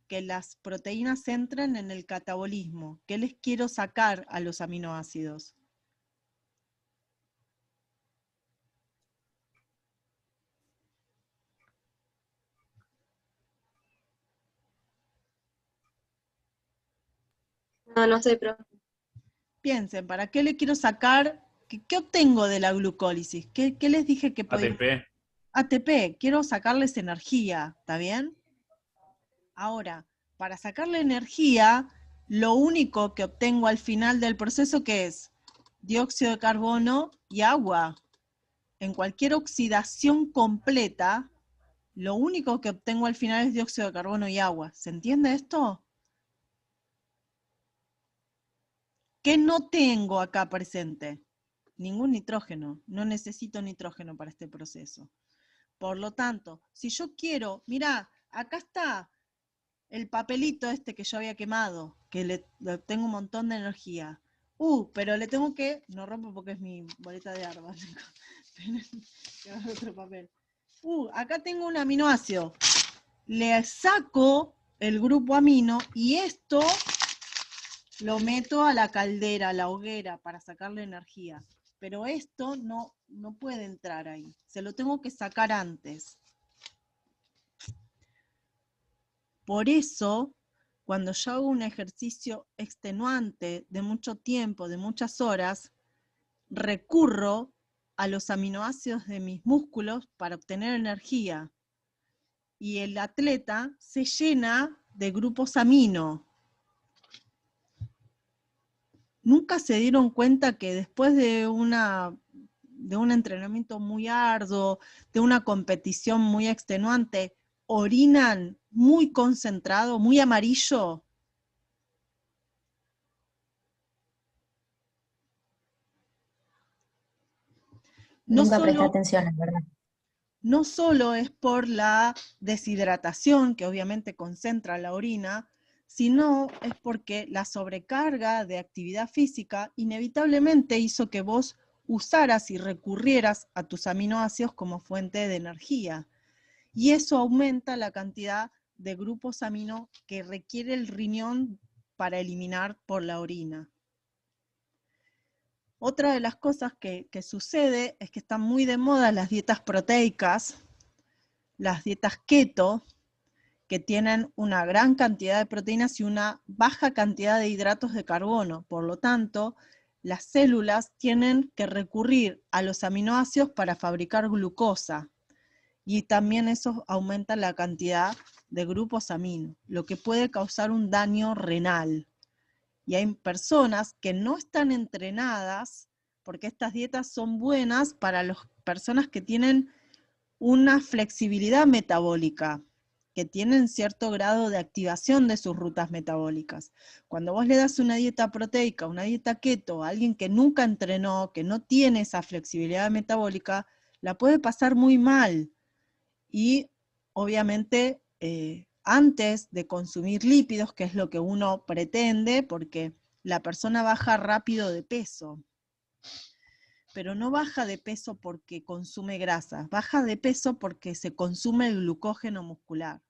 que las proteínas entren en el catabolismo? ¿Qué les quiero sacar a los aminoácidos? No sé, profe. Piensen, ¿para qué le quiero sacar? ¿Qué obtengo de la glucólisis? ¿Qué les dije que podía? ATP. ATP, quiero sacarles energía, ¿está bien? Ahora, para sacarle energía, lo único que obtengo al final del proceso, ¿qué es? Dióxido de carbono y agua. En cualquier oxidación completa, lo único que obtengo al final es dióxido de carbono y agua. ¿Se entiende esto? ¿Qué no tengo acá presente? Ningún nitrógeno. No necesito nitrógeno para este proceso. Por lo tanto, si yo quiero, mirá, acá está el papelito este que yo había quemado, que le tengo un montón de energía. Pero le tengo que, no rompo porque es mi boleta de árbol. Otro papel. Acá tengo un aminoácido. Le saco el grupo amino y esto lo meto a la caldera, a la hoguera, para sacarle energía. Pero esto no puede entrar ahí. Se lo tengo que sacar antes. Por eso, cuando yo hago un ejercicio extenuante de mucho tiempo, de muchas horas, recurro a los aminoácidos de mis músculos para obtener energía. Y el atleta se llena de grupos amino. ¿Nunca se dieron cuenta que después de un entrenamiento muy arduo, de una competición muy extenuante, orinan muy concentrado, muy amarillo? Nunca presté atención, es verdad. No solo es por la deshidratación, que obviamente concentra la orina, sino es porque la sobrecarga de actividad física inevitablemente hizo que vos usaras y recurrieras a tus aminoácidos como fuente de energía. Y eso aumenta la cantidad de grupos amino que requiere el riñón para eliminar por la orina. Otra de las cosas que sucede es que están muy de moda las dietas proteicas, las dietas keto, que tienen una gran cantidad de proteínas y una baja cantidad de hidratos de carbono. Por lo tanto, las células tienen que recurrir a los aminoácidos para fabricar glucosa. Y también eso aumenta la cantidad de grupos amino, lo que puede causar un daño renal. Y hay personas que no están entrenadas, porque estas dietas son buenas para las personas que tienen una flexibilidad metabólica, que tienen cierto grado de activación de sus rutas metabólicas. Cuando vos le das una dieta proteica, una dieta keto, a alguien que nunca entrenó, que no tiene esa flexibilidad metabólica, la puede pasar muy mal. Y obviamente antes de consumir lípidos, que es lo que uno pretende, porque la persona baja rápido de peso, pero no baja de peso porque consume grasas, baja de peso porque se consume el glucógeno muscular.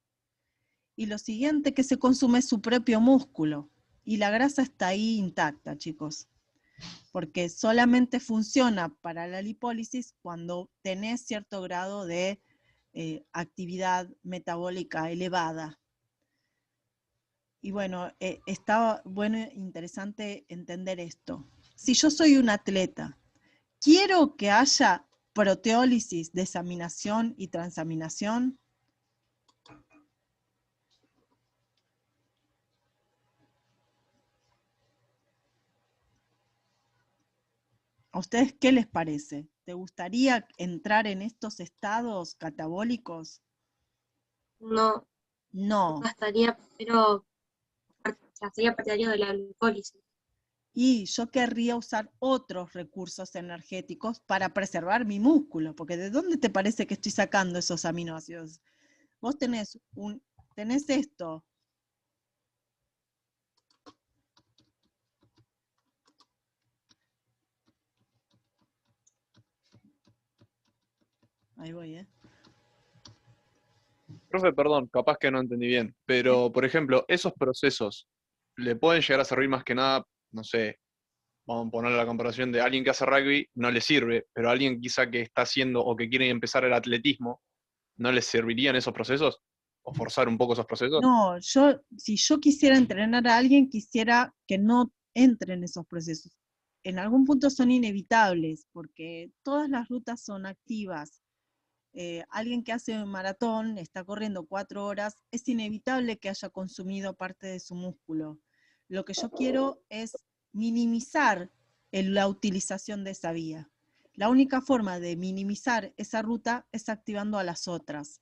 Y lo siguiente que se consume es su propio músculo, y la grasa está ahí intacta, chicos, porque solamente funciona para la lipólisis cuando tenés cierto grado de actividad metabólica elevada. Y bueno, está bueno e interesante entender esto. Si yo soy un atleta, quiero que haya proteólisis, desaminación y transaminación. ¿A ustedes qué les parece? ¿Te gustaría entrar en estos estados catabólicos? No, No. estaría, pero sería partidario de la glucólisis. Y yo querría usar otros recursos energéticos para preservar mi músculo, porque ¿de dónde te parece que estoy sacando esos aminoácidos? Vos tenés esto. Ahí voy, Profe, perdón, capaz que no entendí bien, pero por ejemplo, esos procesos le pueden llegar a servir más que nada, no sé, vamos a poner la comparación de alguien que hace rugby, no le sirve, pero alguien quizá que está haciendo o que quiere empezar el atletismo, ¿no les servirían esos procesos? ¿O forzar un poco esos procesos? No, si yo quisiera entrenar a alguien, quisiera que no entre en esos procesos. En algún punto son inevitables, porque todas las rutas son activas. Alguien que hace un maratón, está corriendo 4 horas, es inevitable que haya consumido parte de su músculo. Lo que yo quiero es minimizar la utilización de esa vía. La única forma de minimizar esa ruta es activando a las otras.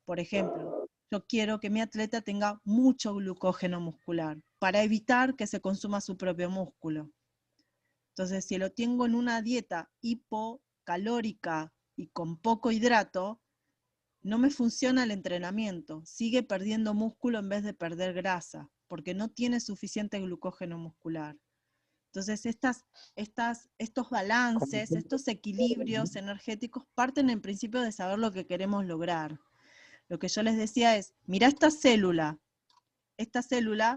Por ejemplo, yo quiero que mi atleta tenga mucho glucógeno muscular para evitar que se consuma su propio músculo. Entonces, si lo tengo en una dieta hipocalórica y con poco hidrato, no me funciona el entrenamiento, sigue perdiendo músculo en vez de perder grasa, porque no tiene suficiente glucógeno muscular. Entonces estos balances, estos equilibrios energéticos parten en principio de saber lo que queremos lograr. Lo que yo les decía es, mira esta célula,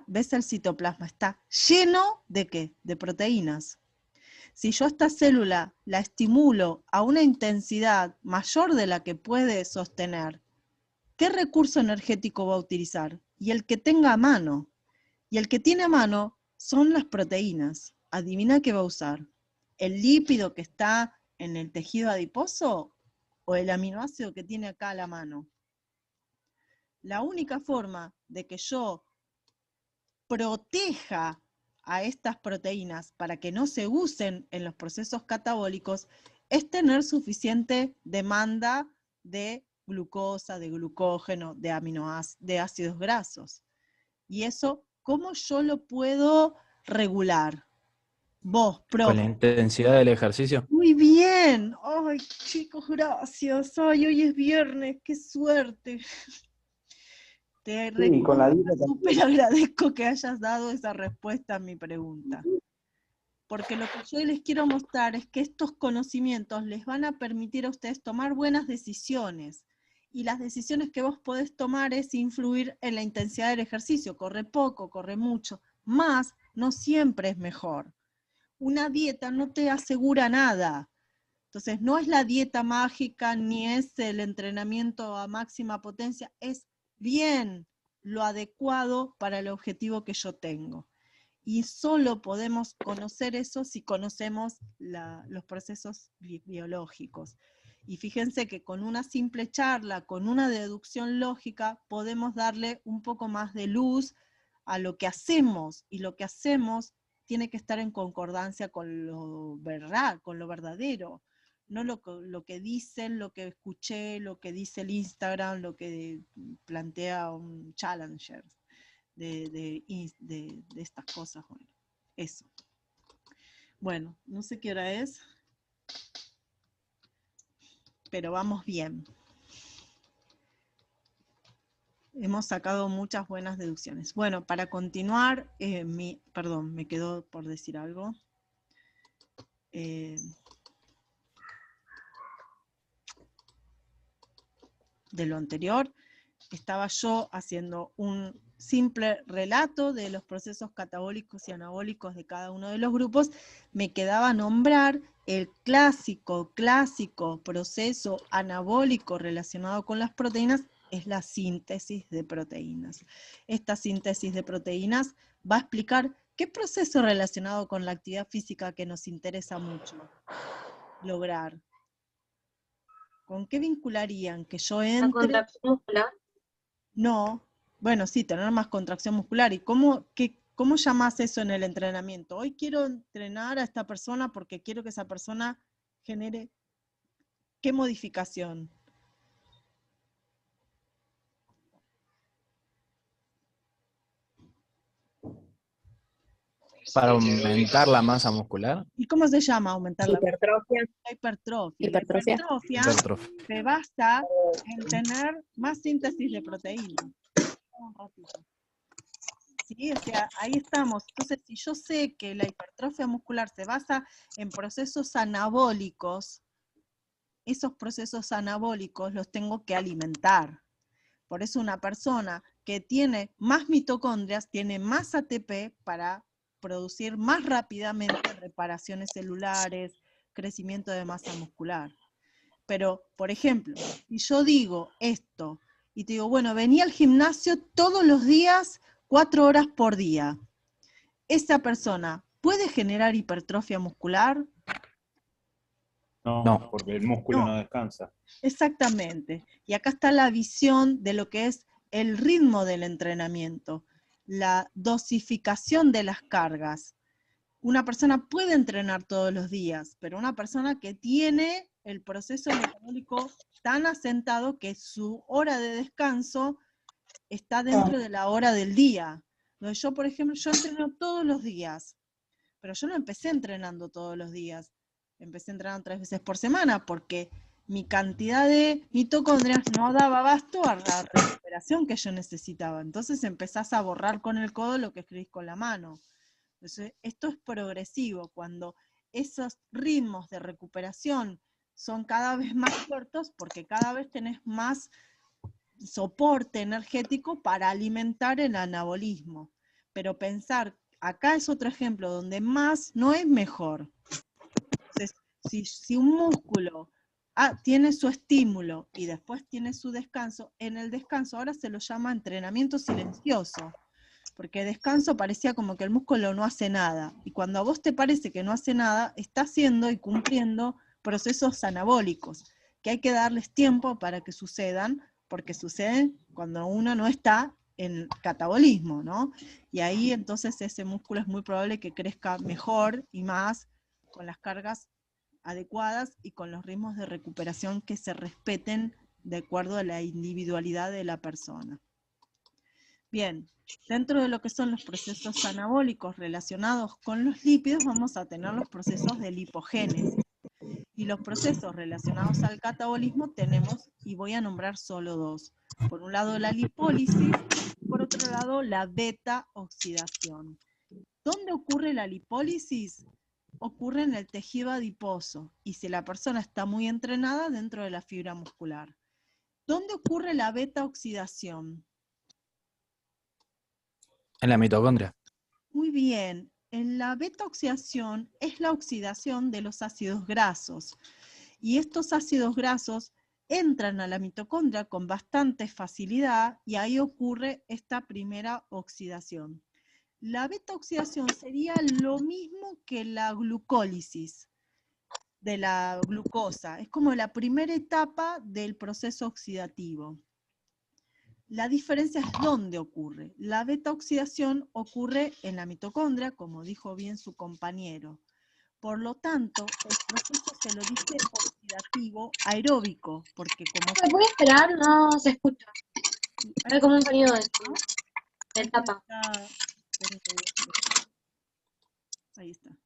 ves el citoplasma, está lleno ¿de qué? De proteínas. Si yo esta célula la estimulo a una intensidad mayor de la que puede sostener, ¿qué recurso energético va a utilizar? Y el que tenga a mano. Y el que tiene a mano son las proteínas. Adivina qué va a usar. ¿El lípido que está en el tejido adiposo o el aminoácido que tiene acá a la mano? La única forma de que yo proteja a estas proteínas para que no se usen en los procesos catabólicos es tener suficiente demanda de glucosa, de glucógeno, de ácidos grasos. Y eso, ¿cómo yo lo puedo regular? Vos, Con la profe. intensidad del ejercicio. Muy bien. Ay, chicos, gracias. Ay, hoy es viernes, qué suerte. Te Sí, con la dieta súper agradezco que hayas dado esa respuesta a mi pregunta. Porque lo que yo les quiero mostrar es que estos conocimientos les van a permitir a ustedes tomar buenas decisiones. Y las decisiones que vos podés tomar es influir en la intensidad del ejercicio. Corre poco, corre mucho. Más no siempre es mejor. Una dieta no te asegura nada. Entonces, no es la dieta mágica, ni es el entrenamiento a máxima potencia, es bien lo adecuado para el objetivo que yo tengo. Y solo podemos conocer eso si conocemos los procesos biológicos. Y fíjense que con una simple charla, con una deducción lógica, podemos darle un poco más de luz a lo que hacemos, y lo que hacemos tiene que estar en concordancia con lo verdadero. No lo que dicen, lo que escuché, lo que dice el Instagram, lo que plantea un Challenger de estas cosas. Bueno, eso. Bueno, no sé qué hora es, pero vamos bien. Hemos sacado muchas buenas deducciones. Bueno, para continuar, perdón, me quedó por decir algo. De lo anterior, estaba yo haciendo un simple relato de los procesos catabólicos y anabólicos de cada uno de los grupos. Me quedaba nombrar el clásico proceso anabólico relacionado con las proteínas, es la síntesis de proteínas. Esta síntesis de proteínas va a explicar qué proceso relacionado con la actividad física que nos interesa mucho lograr. ¿Con qué vincularían que yo entre? ¿La contracción muscular? No, bueno, sí, tener más contracción muscular. ¿Y cómo llamás eso en el entrenamiento? Hoy quiero entrenar a esta persona porque quiero que esa persona genere ¿qué modificación? Para aumentar la masa muscular. ¿Y cómo se llama aumentar la Hipertrofia. hipertrofia? Hipertrofia. La hipertrofia se basa en tener más síntesis de proteínas. Un ratito. ¿Sí? O sea, ahí estamos. Entonces, si yo sé que la hipertrofia muscular se basa en procesos anabólicos, esos procesos anabólicos los tengo que alimentar. Por eso una persona que tiene más mitocondrias tiene más ATP para producir más rápidamente reparaciones celulares, crecimiento de masa muscular. Pero, por ejemplo, si yo digo esto, y te digo, bueno, vení al gimnasio todos los días, 4 horas por día. ¿Esa persona puede generar hipertrofia muscular? No, porque el músculo no descansa. Exactamente. Y acá está la visión de lo que es el ritmo del entrenamiento, la dosificación de las cargas. Una persona puede entrenar todos los días, pero una persona que tiene el proceso metabólico tan asentado que su hora de descanso está dentro de la hora del día. Entonces yo, por ejemplo, yo entreno todos los días, pero yo no empecé entrenando todos los días. Empecé entrenando 3 veces por semana porque mi cantidad de mitocondrias no daba abasto a la recuperación que yo necesitaba. Entonces empezás a borrar con el codo lo que escribís con la mano. Entonces, esto es progresivo. Cuando esos ritmos de recuperación son cada vez más cortos, porque cada vez tenés más soporte energético para alimentar el anabolismo. Pero pensar, acá es otro ejemplo, donde más no es mejor. Entonces, si un músculo tiene su estímulo y después tiene su descanso. En el descanso ahora se lo llama entrenamiento silencioso, porque descanso parecía como que el músculo no hace nada, y cuando a vos te parece que no hace nada, está haciendo y cumpliendo procesos anabólicos, que hay que darles tiempo para que sucedan, porque suceden cuando uno no está en catabolismo, ¿no? Y ahí entonces ese músculo es muy probable que crezca mejor y más con las cargas adecuadas y con los ritmos de recuperación que se respeten de acuerdo a la individualidad de la persona. Bien, dentro de lo que son los procesos anabólicos relacionados con los lípidos, vamos a tener los procesos de lipogénesis. Y los procesos relacionados al catabolismo tenemos, y voy a nombrar solo dos. Por un lado la lipólisis, por otro lado la beta-oxidación. ¿Dónde ocurre la lipólisis? Ocurre en el tejido adiposo, y si la persona está muy entrenada, dentro de la fibra muscular. ¿Dónde ocurre la beta-oxidación? En la mitocondria. Muy bien. En la beta-oxidación es la oxidación de los ácidos grasos. Y estos ácidos grasos entran a la mitocondria con bastante facilidad y ahí ocurre esta primera oxidación. La beta-oxidación sería lo mismo que la glucólisis de la glucosa. Es como la primera etapa del proceso oxidativo. La diferencia es dónde ocurre. La beta-oxidación ocurre en la mitocondria, como dijo bien su compañero. Por lo tanto, el proceso se lo dice oxidativo aeróbico, porque como... ¿Me puede esperar? No se escucha. Hay como un sonido de esto, ¿no? De tapa. Ahí está.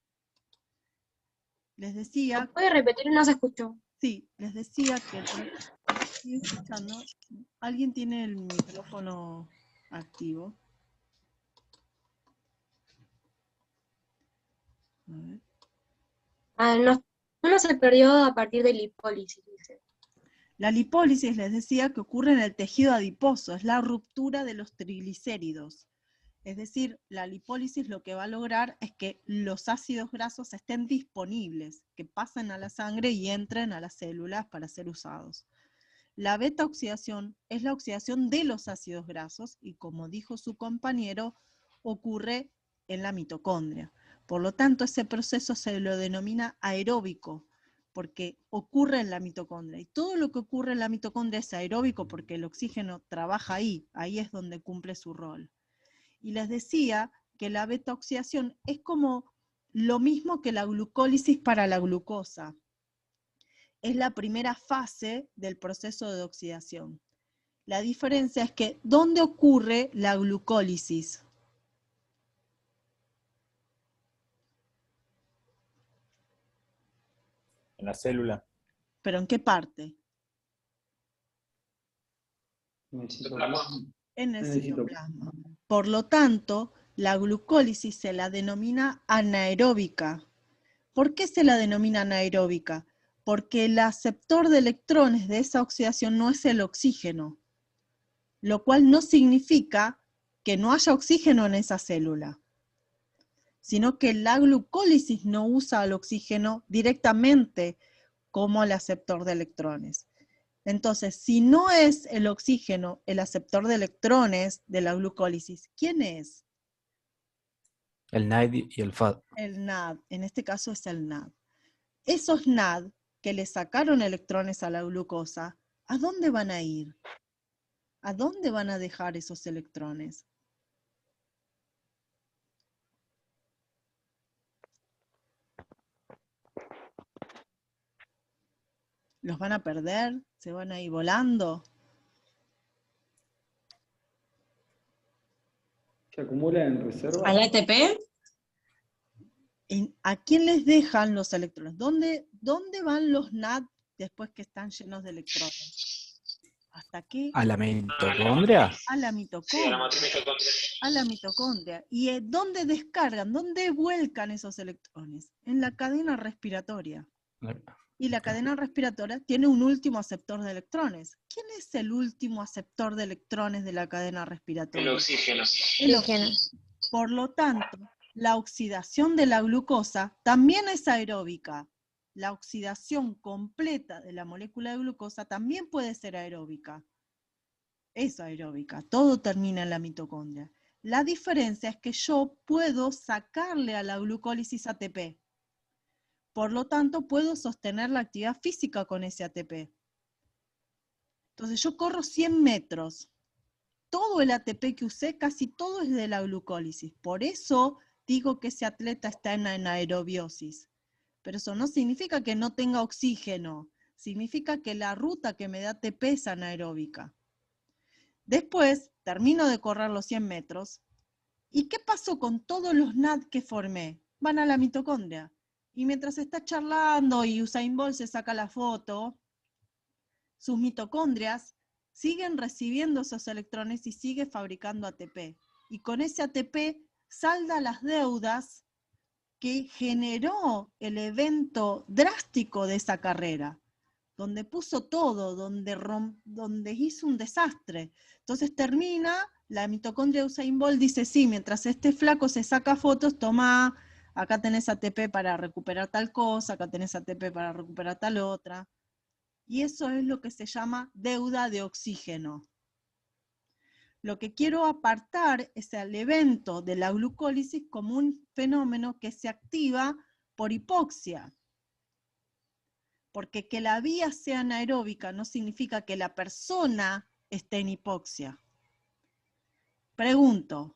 Les decía... ¿Puede repetir? No se escuchó. Sí, les decía que... Estoy escuchando. ¿Alguien tiene el micrófono activo? A ver. Uno se perdió a partir de lipólisis, dice. La lipólisis, les decía, que ocurre en el tejido adiposo, es la ruptura de los triglicéridos. Es decir, la lipólisis lo que va a lograr es que los ácidos grasos estén disponibles, que pasen a la sangre y entren a las células para ser usados. La beta-oxidación es la oxidación de los ácidos grasos y, como dijo su compañero, ocurre en la mitocondria. Por lo tanto, ese proceso se lo denomina aeróbico, porque ocurre en la mitocondria. Y todo lo que ocurre en la mitocondria es aeróbico porque el oxígeno trabaja ahí es donde cumple su rol. Y les decía que la beta-oxidación es como lo mismo que la glucólisis para la glucosa. Es la primera fase del proceso de oxidación. La diferencia es que, ¿dónde ocurre la glucólisis? En la célula. ¿Pero en qué parte? En el citoplasma. En el citoplasma. Por lo tanto, la glucólisis se la denomina anaeróbica. ¿Por qué se la denomina anaeróbica? Porque el aceptor de electrones de esa oxidación no es el oxígeno, lo cual no significa que no haya oxígeno en esa célula, sino que la glucólisis no usa el oxígeno directamente como el aceptor de electrones. Entonces, si no es el oxígeno el aceptor de electrones de la glucólisis, ¿quién es? El NAD y el FAD. El NAD, en este caso es el NAD. Esos NAD que le sacaron electrones a la glucosa, ¿a dónde van a ir? ¿A dónde van a dejar esos electrones? ¿Los van a perder? ¿Se van a ir volando? ¿Se acumula en reserva? ¿Al ATP? ¿A quién les dejan los electrones? ¿Dónde van los NAD después que están llenos de electrones? ¿Hasta qué? ¿A la mitocondria? A la Sí, a la mitocondria. matriz mitocondria. A la mitocondria. ¿Y dónde descargan? ¿Dónde vuelcan esos electrones? En la cadena respiratoria. Y la cadena respiratoria tiene un último aceptor de electrones. ¿Quién es el último aceptor de electrones de la cadena respiratoria? El oxígeno. El oxígeno. Por lo tanto, la oxidación de la glucosa también es aeróbica. la oxidación completa de la molécula de glucosa también puede ser aeróbica. Es aeróbica, todo termina en la mitocondria. La diferencia es que yo puedo sacarle a la glucólisis ATP. Por lo tanto, puedo sostener la actividad física con ese ATP. Entonces yo corro 100 metros. Todo el ATP que usé, casi todo es de la glucólisis. Por eso digo que ese atleta está en anaerobiosis. Pero eso no significa que no tenga oxígeno. Significa que la ruta que me da ATP es anaeróbica. Después, termino de correr los 100 metros. ¿Y qué pasó con todos los NAD que formé? Van a la mitocondria. Y mientras está charlando y Usain Bolt se saca la foto, sus mitocondrias siguen recibiendo esos electrones y sigue fabricando ATP. Y con ese ATP salda las deudas que generó el evento drástico de esa carrera, donde puso todo, donde hizo un desastre. Entonces termina, la mitocondria de Usain Bolt dice, sí, mientras este flaco se saca fotos, toma, acá tenés ATP para recuperar tal cosa, acá tenés ATP para recuperar tal otra. Y eso es lo que se llama deuda de oxígeno. Lo que quiero apartar es el evento de la glucólisis como un fenómeno que se activa por hipoxia. Porque que la vía sea anaeróbica no significa que la persona esté en hipoxia. Pregunto,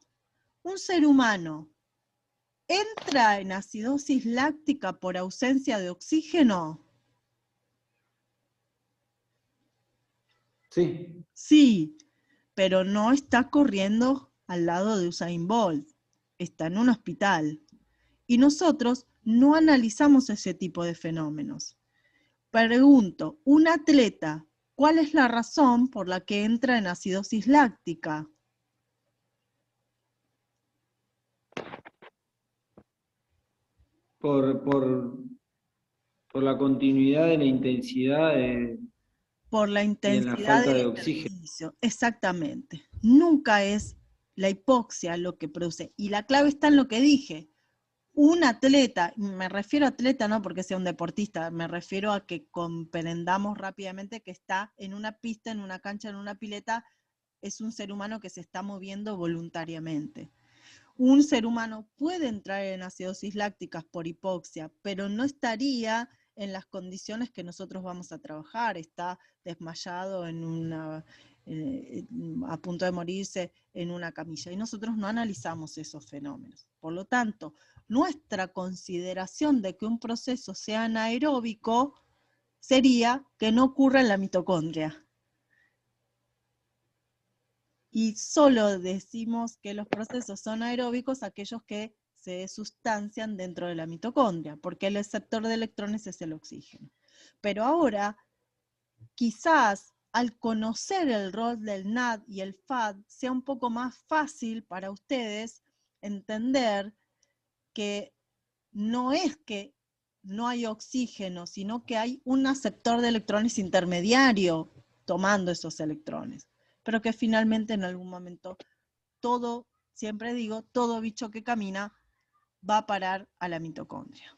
¿un ser humano entra en acidosis láctica por ausencia de oxígeno? Sí. Sí, pero no está corriendo al lado de Usain Bolt, está en un hospital. Y nosotros no analizamos ese tipo de fenómenos. Pregunto, un atleta, ¿cuál es la razón por la que entra en acidosis láctica? Por la continuidad de la intensidad Por la y en la intensidad falta del de oxígeno. ejercicio, exactamente. Nunca es la hipoxia lo que produce. Y la clave está en lo que dije. Un atleta, me refiero a atleta no porque sea un deportista, me refiero a que comprendamos rápidamente que está en una pista, en una cancha, en una pileta, es un ser humano que se está moviendo voluntariamente. Un ser humano puede entrar en acidosis lácticas por hipoxia, pero no estaría en las condiciones que nosotros vamos a trabajar. Está desmayado a punto de morirse en una camilla. Y nosotros no analizamos esos fenómenos. Por lo tanto, nuestra consideración de que un proceso sea anaeróbico sería que no ocurra en la mitocondria. Y solo decimos que los procesos son aeróbicos aquellos que se sustancian dentro de la mitocondria, porque el receptor de electrones es el oxígeno. Pero ahora, quizás al conocer el rol del NAD y el FAD, sea un poco más fácil para ustedes entender que no es que no hay oxígeno, sino que hay un aceptor de electrones intermediario tomando esos electrones. Pero que finalmente en algún momento todo, siempre digo, todo bicho que camina va a parar a la mitocondria.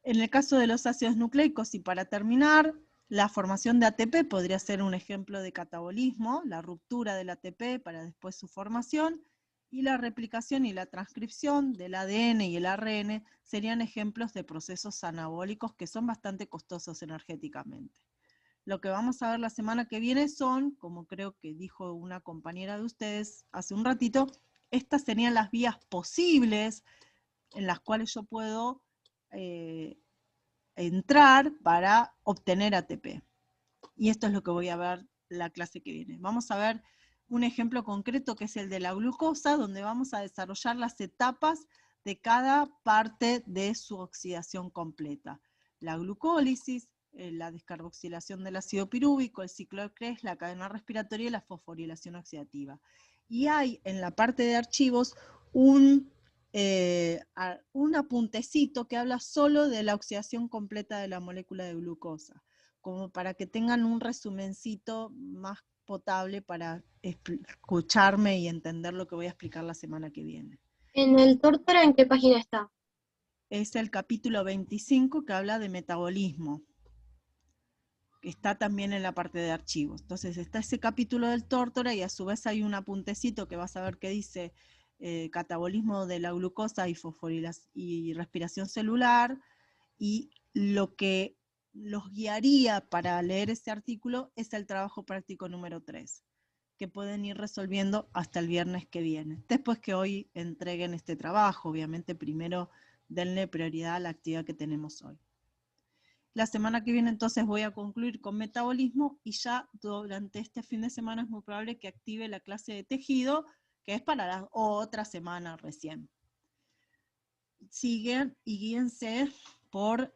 En el caso de los ácidos nucleicos, y para terminar, la formación de ATP podría ser un ejemplo de catabolismo, la ruptura del ATP para después su formación, y la replicación y la transcripción del ADN y el ARN serían ejemplos de procesos anabólicos que son bastante costosos energéticamente. Lo que vamos a ver la semana que viene son, como creo que dijo una compañera de ustedes hace un ratito, estas serían las vías posibles en las cuales yo puedo entrar para obtener ATP. Y esto es lo que voy a ver la clase que viene. Vamos a ver un ejemplo concreto que es el de la glucosa, donde vamos a desarrollar las etapas de cada parte de su oxidación completa. La glucólisis, la descarboxilación del ácido pirúvico, el ciclo de Krebs, la cadena respiratoria y la fosforilación oxidativa. Y hay en la parte de archivos un apuntecito que habla solo de la oxidación completa de la molécula de glucosa, como para que tengan un resumencito más potable para escucharme y entender lo que voy a explicar la semana que viene. En el Tórtora, ¿en qué página está? es el capítulo 25 que habla de metabolismo, que está también en la parte de archivos. Entonces está ese capítulo del tórtora y a su vez hay un apuntecito que vas a ver que dice catabolismo de la glucosa y respiración celular, y lo que los guiaría para leer ese artículo es el trabajo práctico número 3, que pueden ir resolviendo hasta el viernes que viene. Después que hoy entreguen este trabajo, obviamente primero denle prioridad a la actividad que tenemos hoy. La semana que viene entonces voy a concluir con metabolismo y ya durante este fin de semana es muy probable que active la clase de tejido, que es para la otra semana recién. Siguen y guíense por